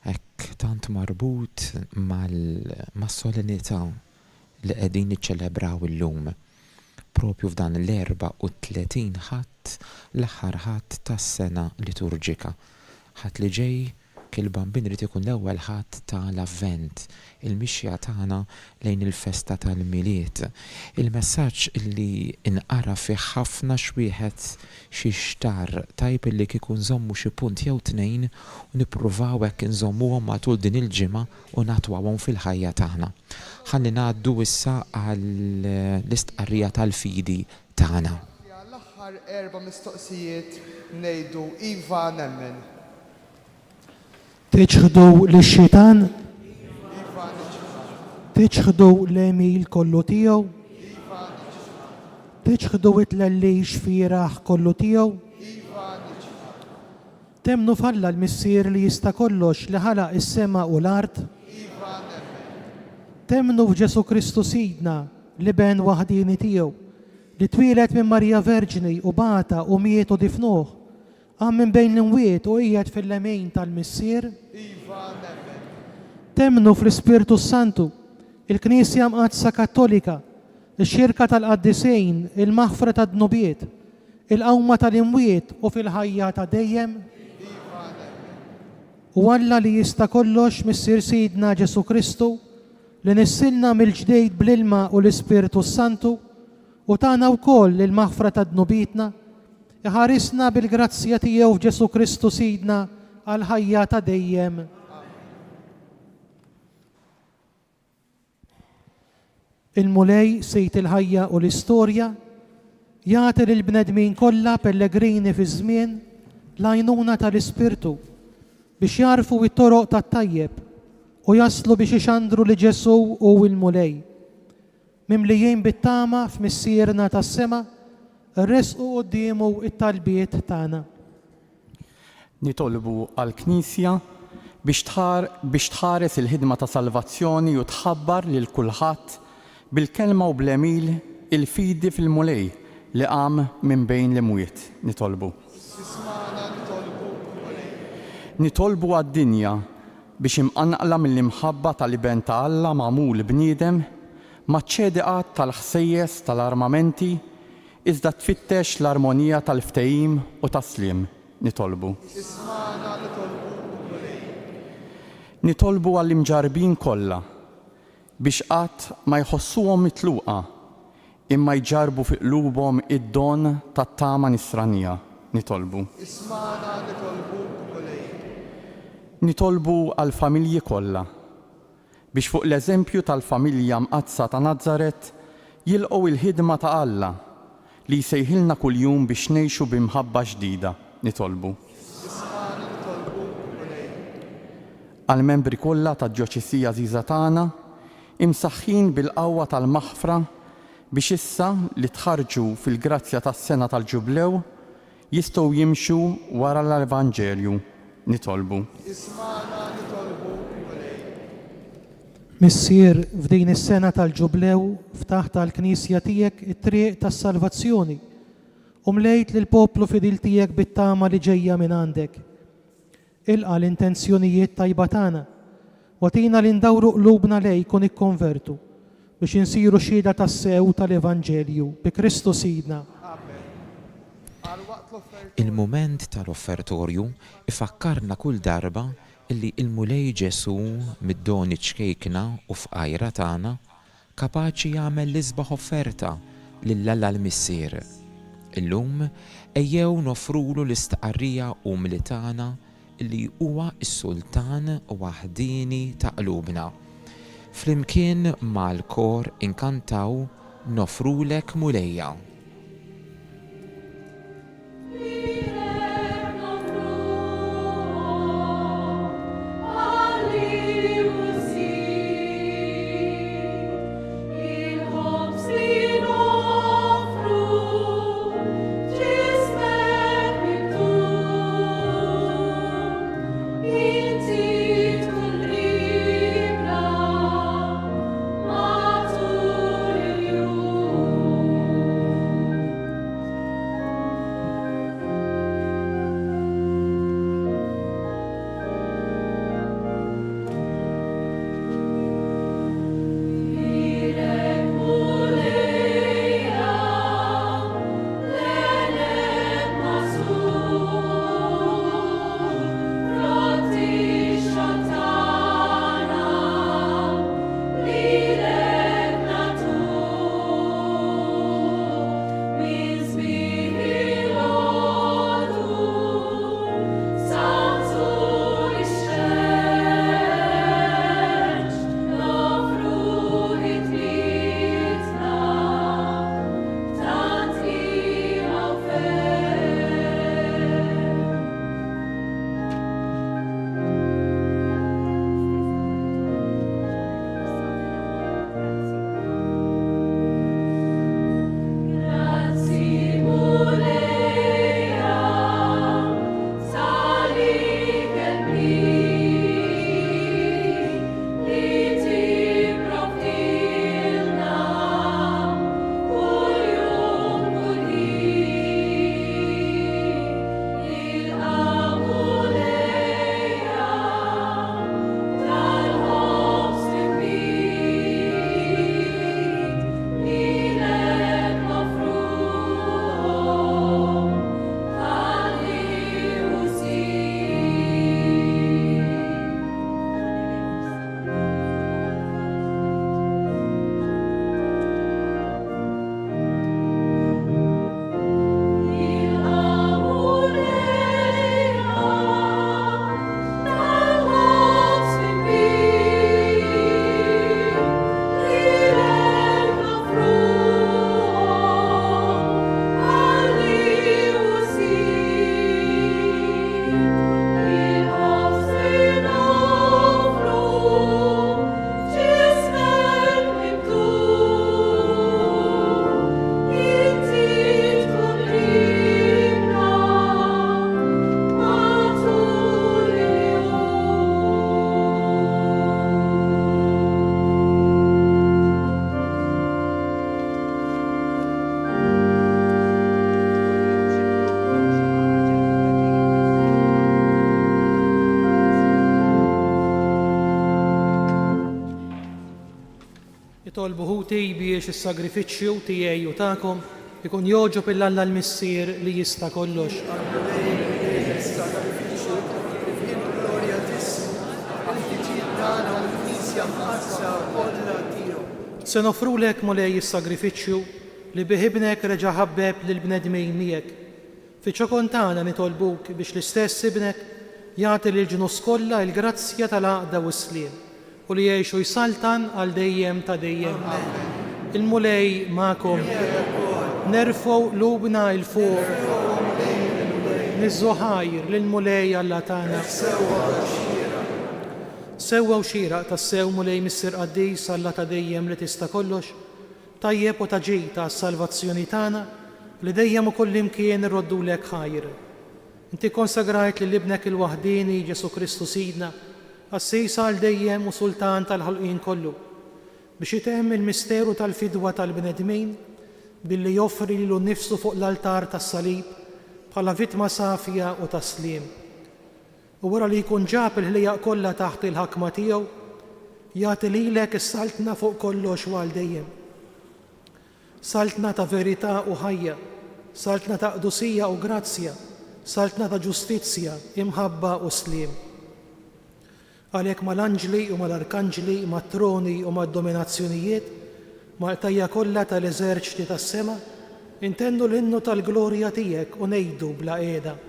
hekk tant marbut mas-solenità li qegħdin niċċelebraw illum. Propju f'dan l-34 ħadd l-aħħar ħadd tas-sena liturġika. Ħadd li ġej il-bambin rid ikun l-ewwel ħadd tal-Avvent, il-mixja tagħna lejn il-festa tal-Miliet. Il-messaġġ li inqara fih ħafna x'wieħed xi xtar tajb illi kieku nżommu xi punt jew tnejn u nippruvaw hekk inżommuhom matul din il-ġimgħa u natwawhom fil-ħajja tagħna. Ħalli ngħaddu issa għall-istqarrija tal-fidi tagħna. L-aħħar 4 mistoqsijiet ngħidu iva nemmen. Tiġħdu l-xitan? Tiġħdu l-emil kollu tiegħu? Tiġħdu it-lellix firaħ kollu tiegħu? Temnu falla l-missier li jista' kollox li ħalaq is-sema u l-art? Temnu f'Ġesu Kristu Sidna li ben waħdini tiegħu li twilet minn Marija Verġini u bata u miet u difnuh minn bejn l-imwiet u qiegħed fil-lemejn tal-missier? Temnu fl-Ispirtu Santu, il-Knisja Mqaddsa Kattolika, ix-xirka tal-Qaddisejn, il-maħfra tad-dnubiet, il-qawma tal-imwiet u fil-ħajja ta' dejjem? U Alla li jista' kollox missier Sidna Ġesu Kristu li nissilna mill-ġdejt bl-ilma u l-Ispirtu Santu u tagħna wkoll il-maħfra ta' dnubitna, iħarisna bil-grazzja tiegħu f'Ġesu Kristu Sidna għal ħajja ta' dejjem. Il-mulej sejt il-ħajja u l-istorja jagħti lill-bnedmin kollha pellegrini fi żmien l-għajnuna tal-Ispirtu biex jarfu t-toroq tat-tajjeb u jaslu biex ixandru li Ġesu u l-mulej. Mimlijin bit-tama f'missierna tas-sema, rresqu qudiemu it-talbiet tagħna. Nitolbu għall-Knisja biex tħares il-ħidma ta' salvazzjoni u tħabbar lil kulħadd bil-kelma u bl-emil il-fidi fil-mulej li qam minn bejn l-imwiet. Nitolbu għad-dinja biex imqanqla mill-imħabba tal-iben ta' Alla magħmul bniedem maċ-ċediqat tal-ħsejjes tal-armamenti iżda tfittex l-armonija tal-ftehim u tas-sliem. Nitolbu għall-imġarbin kollha biex qatt ma jħossuhom mitluqa imma jġarbu fi qlubhom id-don tat-tama nisranija. Nitolbu għall-familji kollha biex fuq l-eżempju tal-familja mqazza ta' Nażaret jilqgħu il-ħidma ta' Alla li jsejħilna kuljum biex ngħixu b'imħabba ġdida. Għall-membri kollha tad-Djoċesija Żgħira tagħna imsaħħin bil-qawwa tal-maħfra biex issa li tħarġu fil-grazzja tas-sena tal-Ġublew jistgħu jimxu wara l-Evanġelju. Missier, f'din is-sena tal-Ġublew ftaħ tal-Knisja tiegħek it-triq tas-salvazzjoni u mlejt lil poplu fidil tiegħek bit-tama li ġejja minn għandek. Ilqa' l-intenzjonijiet tajba tagħna u tina li ndawru qlubna lejk u nikkonvertu biex insiru xhieda tas-sew tal-Evanġelju bi Kristu Sidna. Il-mument tal-offertorju ifakkarna kull darba illi il-mulej Ġesu mid-doni ċkejkna u f'qajra tagħna kapaċi jagħmel l-isbaħ offerta lill-Alla l-Missier. Illum ejjew nofrulu l-istqarrija u militana illi huwa s-Sultan waħdini ta' qlubna. Flimkien mal-kor inkantaw nofrulek mulejja. Nitolbu ħuti biex is-sagrifiċċju tiegħi u tagħkom ikun joġob il-Alla l-Missier li jista' kollox. Se nofrulek mulej is-sagrifiċċju li biħibnek reġa' ħabbeb lil bnedmin miegħek. Fiċ-ċokon tagħna nitolbuk biex l-istess ibnek jagħti lil ġnus kollha l-grazzja tal-għaqda u s-sliem u li jgħixu jsaltan għal dejjem ta' dejjem. Il-mulej magħkom. Nerfgħu lubna il fuq. Niżżu ħajr lill-mulej Alla tagħna. Sewwa u xieraq tas-sew mulej Missier Qaddis Alla ta' dejjem li tista' kollox, tajjeb u taġi ta' salvazzjoni tagħna li dejjem u kullimkien irroddulek ħajr. Inti konsagrajt lil ibnek il-waħdini Ġesu Kristu Sidna, assis għal dejjem u sultan tal-ħolqien kollu, biex itemm il-misteru tal-fidwa tal-bnedmin billi joffri lilu nnifsu fuq l-altar tas-salib bħala vittma safja u taslim. U wara li jkun ġab il-ħlejaq kollha taħt il-ħakma tiegħu, jagħti lilek is-saltna fuq kollox u għal dejjem. Saltna ta' verità u ħajja, saltna ta' qdusija u grazzja, saltna ta' ġustizzja, imħabba u sliem. Għalhekk mal-anġli u mal-arkanġli, mat-troni u mad-dominazzjonijiet, mal-tajja kollha tal-eżerċiti tas-sema, intendu l-innu tal-glorja tiegħek u ngħidu bla qiegħda.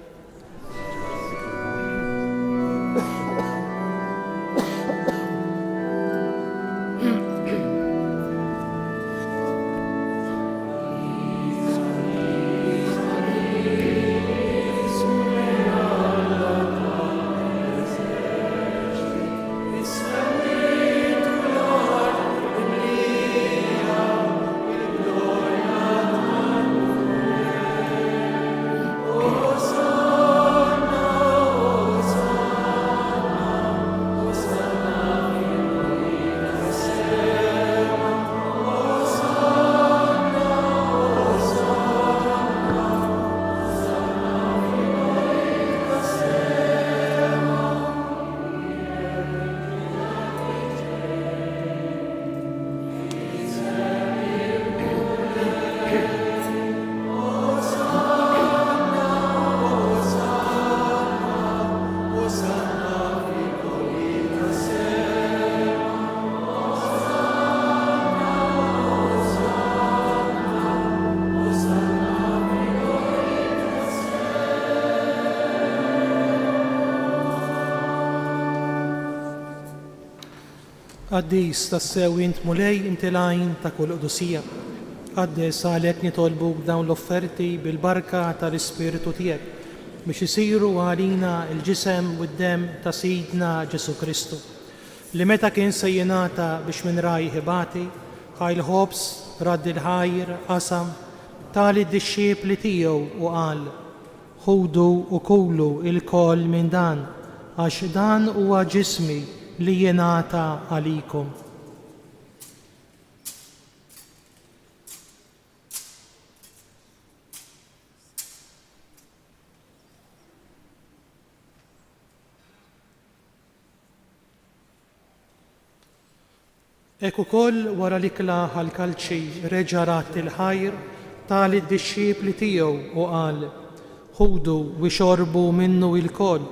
Qaddis tas-sew int mulej inti l-għajn ta' kull qdusija. Qaddes għalhekk nitolbuk dawn l-offerti bil-barka tal-Ispiritu tiegħek biex isiru għalina l-ġisem u d-dem ta' Sidna Ġesu Kristu li meta kien se jingħata biex minn rajh ibati ħajl ħobs radd il-ħajr qasam tali d-disċiepli tiegħu u qal: ħudu u kulu il-koll minn dan għax dan huwa ġismi li jingħata għalikom. Ek ukoll wara li klaħ għall-kalċi reġa' rat il-ħajr tali d-disċiepli tiegħu u qal: ħudu u xorbu minnu il-koll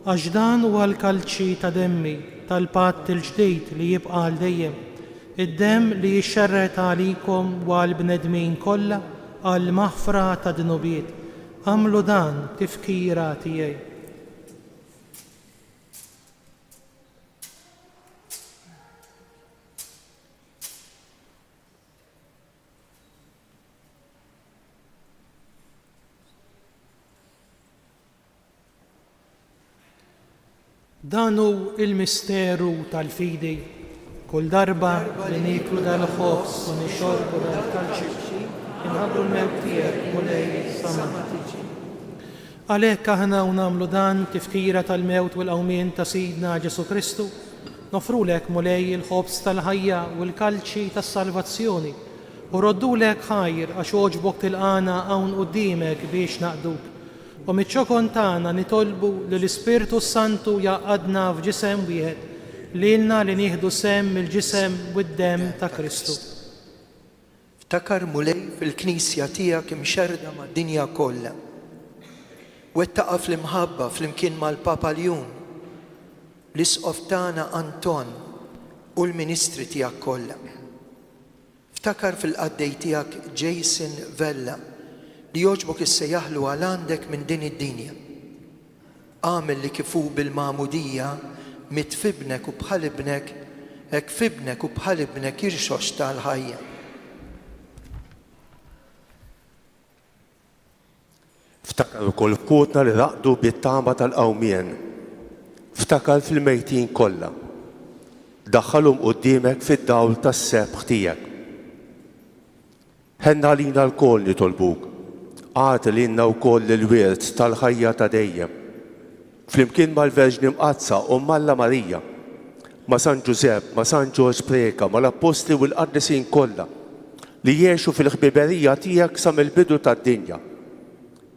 għax dan huwa l-kalċi ta' demmi tal-patt il-ġdid li jibqa' għal dejjem, id-demm li jixxerret għalikom u għall-bnedmin kollha għal maħfra ta' dnubiet. Għamlu dan tifkira tiegħi. Danu il-misteru tal-fidi, kull darba li niklu dal-ħobs u nixorbu dal-kalċi, inħabru l-mewt tiegħek mulej sama. Għalhekk aħna u nagħmlu dan tifkira tal-mewt u l-qawmien ta' Sidna Ġesu Kristu, nofrulek mulej il-ħobs tal-ħajja u l-kalċi tas-salvazzjoni u roddulek ħajr għax oġbok tilqana hawn quddiemek biex naqduk. U miċ-ċokon tagħna nitolbu li l-Ispirtu Santu jaqadna f'ġisem wieħed lilna li nieħdu sem il-ġisem u d-dem ta' Kristu. Ftakar mulej fil-Knisja tiegħek imxerda mad-dinja kollha. Wettaqa fl-imħabba flimkien mal-Papa Ljun, l-isqof tagħna Anton u l-ministri tiegħek kollha. Ftakar fil-qaddej tiegħek Jason Vella li jogħġbok issejjaħlu għal għandek minn din id-dinja. Għamel li kifu bil-magħmudija mit fibnek u bħal ibnek, hekk fibnek u bħal ibnek jirxox tal-ħajja. Ftakar ukoll f'kutna li raqdu bit-tama tal-qawmien. Ftakar fil-mejtin kollha. Daħħalhom quddiemek fid-dawl tas-sebħ tiegħek. Ħenna lina l-kol nitolbuk. Għati lilna wkoll il-wirt tal-ħajja ta' dejjem. Flimkien mal-Verġni Mqazza u Malla Marija, ma' San Ġusepp, ma' San Ġorġ Preka, ma' l-Apostli u l-Qaddisin kollha li jgħixu fil-ħbiberija tiegħek sa mill-bidu tad-dinja.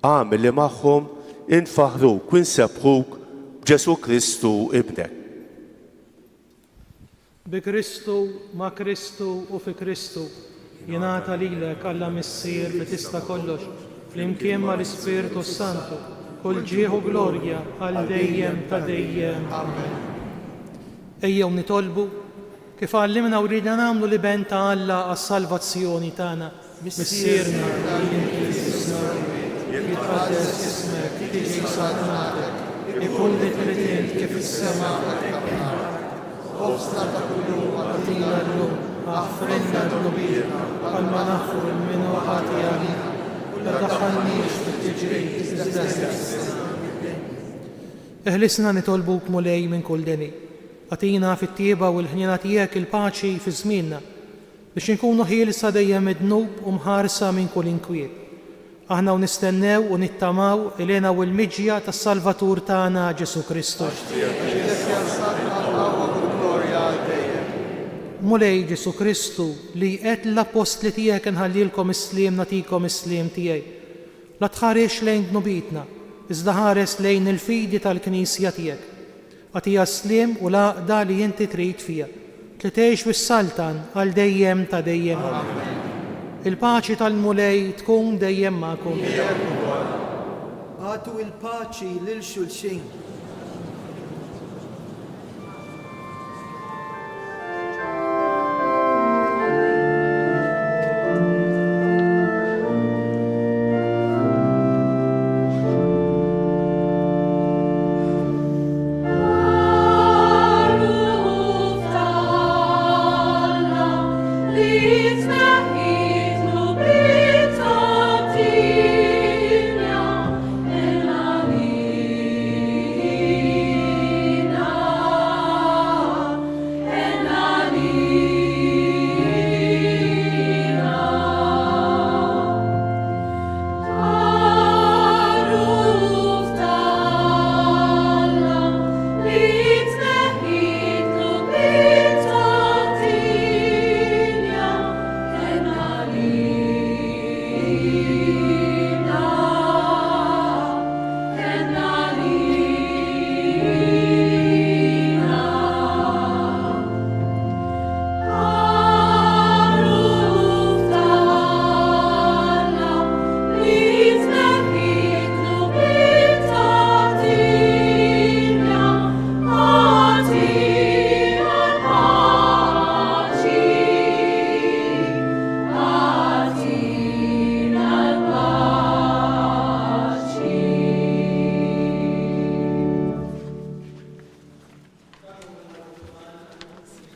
Għamel li magħhom infaħruk u nsebħuk b'Ġesu Kristu ibnek. Bi Kristu, ma' Kristu u fi Kristu, jingħata lilek Alla Missier li tista' kollox, flimkien mal-Ispiritu Santu, kull ġieħu glorja għal dejjem ta' dejjem. Amen. Ejjew nitolbu kif għallimna u rridna nagħmlu li ben ta' Alla għas-salvazzjoni tagħna. Missierna li inti jitqaddes ismek, tiġi salvatek, ikun li trid kif is-sema Ostna ta' kuljum għatina llum, aħfrinna d-nubirna, għalma naħfru minnu ħati għalina, la daħħalniex fit-tiġrid iżda. Eħlisna nitolbuk mulej minn kull deni. Għatina fit-tieba u l-ħnina tiegħek il-paċi fi żmienna biex inkunu ħielsa dejjem id-dnub u mħarsa minn kull inkwiet. Aħna u nistennew u nittamaw ilena u l-miġja tas-Salvatur tagħna Ġesu Kristu. Mulej Ġesu Kristu li qed l-apostli tiegħek inħallilkom is-sliem nagħtikom is-sliem tiegħi. La tħarex lejn dnubitna, iżda ħares lejn il-fidi tal-Knisja tiegħek. Għatija sliem u laqda li inti trid fija. Tlitejx bis-saltan għal dejjem ta' dejjem. Il-paċi tal-mulej tkun dejjem magħkom. Għatu il-paċi lil xulxin.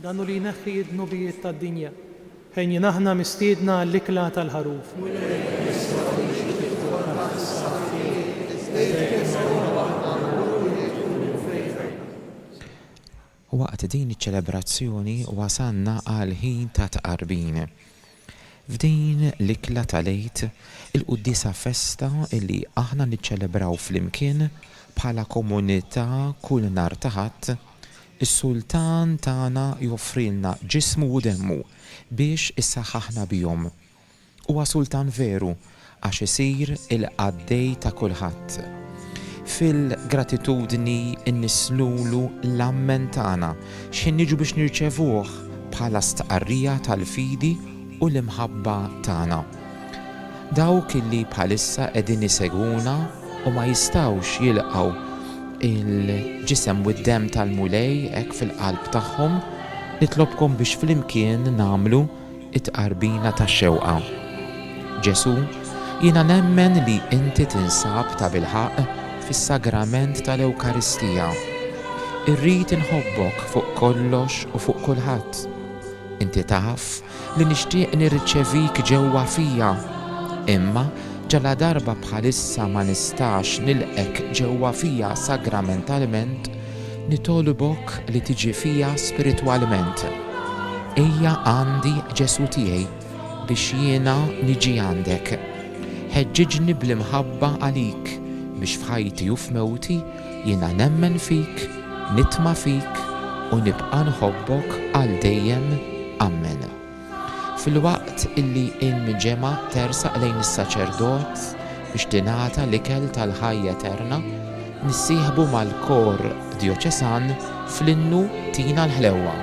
Dannu li neħħi id-nubijiet tad-dinja, ħejn aħna mistiedna l-ikla tal-ħaruf. Waqt din iċ-ċelebrazzjoni wasanna għal ħin ta' tqarbin. F'din l-ikla tal-għid il-qudiesa festa illi aħna niċċelebraw flimkien bħala komunità kull nhar ta' Ħadd, is-Sultan tagħna joffrilna ġismu u demmu biex issaħħaħna bihom. Huwa sultan veru għax isir il-qaddej ta' kulħadd. fil-gratitudni innislulu l-ammen tagħna x'in niġu biex nirċevuh bħala stqarrija tal-fidi u l-imħabba tagħna. Dawk illi bħalissa qegħdin isegwuna u ma jistgħux jilqgħu il-ġisem u d-dem tal-mulej hekk fil-qalb tagħhom, nitlobkom biex flimkien nagħmlu it-tqarbina tax-xewqa. Ġesu, jiena nemmen li inti tinsab ta' bilħaq fis-sagrament tal-Ewkaristija. Irrid inħobbok fuq kollox u fuq kulħadd. Inti taf li nixtieq nirriċevik ġewwa fija, imma ġala darba bħalissa ma nistax nilqek ġewwa fija sagramentalment, nitolbok li tiġi fija spiritwalment. Ejja għandi Ġesu tiegħi biex jiena niġi għandek. Ħeġġiġni bl-imħabba għalik biex f'ħajti u f'mewti jiena nemmen fik, nitma' fik u nibqa' nħobbok għal dejjem. Amen. Fil-waqt illi il-miġema tersaq lejn is-saċerdot biex tingħata l-ikel tal-ħajja eterna, nissieħbu mal-kor djoċesan fl-innu Tina l-ħlewwa.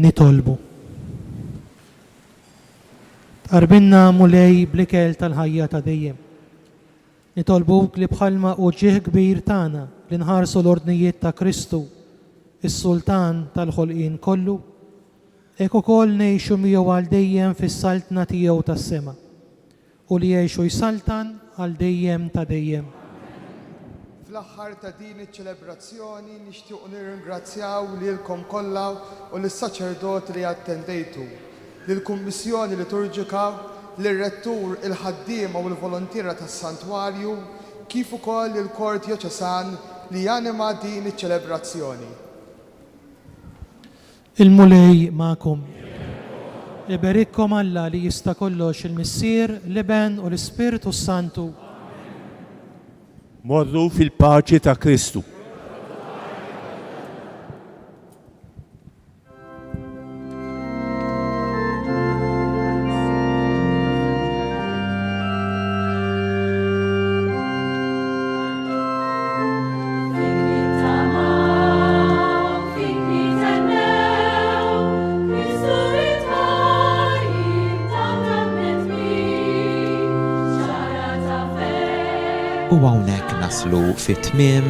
nitolbu. Tqarbilna mulej bl-ikel tal-ħajja ta' dejjem. Nitolbuk li bħalma uġieħ kbir tagħna li nħarsu l-ordnijiet ta' Kristu, is-Sultan tal-ħolqien kollu, hekk ukoll ngħixu miegħu għal dejjem fis-saltna tiegħu tas-sema u li jgħixu jsaltan għal dejjem ta' dejjem. Fl-aħħar ta' din iċ-ċelebrazzjoni nixtiequ nirringrazzjaw lilkom kollha u lis-saċerdoti li attendejtu, lill-Kummissjoni Liturġika, lir-Rettur, il-ħaddiema u l-volontira tas-Santwarju, kif ukoll il-Kort Djoċesan li janima din iċ-ċelebrazzjoni. Il-mulej magħkom. Iberikkom Alla li jista' kollox il-Missier, l-Iben u l-Ispiritu Santu. Morru fil-paċi ta' Kristu. U hawnhekk naslu fit-tmiem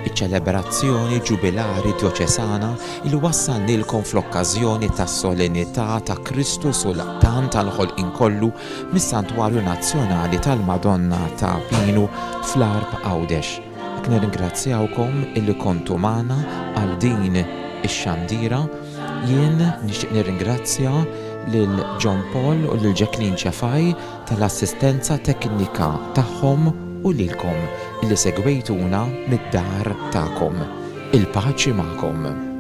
iċ-ċelebrazzjoni ġubilari djoċesana il wassalnilkom fl-okkażjoni tas-solenità ta' Kristu Sultan tal-ħolqien kollu mis-Santwarju Nazzjonali tal-Madonna ta' Pinu fl-Arb Għawdex. Nirringrazzjawkom illi kontu magħna għal din ix-xandira. Jien nixtieq nirringrazzja lil John Paul u lil Jacqueline Ċafaj tal-assistenza teknika tagħhom u lilkom illi segwejtuna mid-dar tagħkom. Il-paċi magħkom.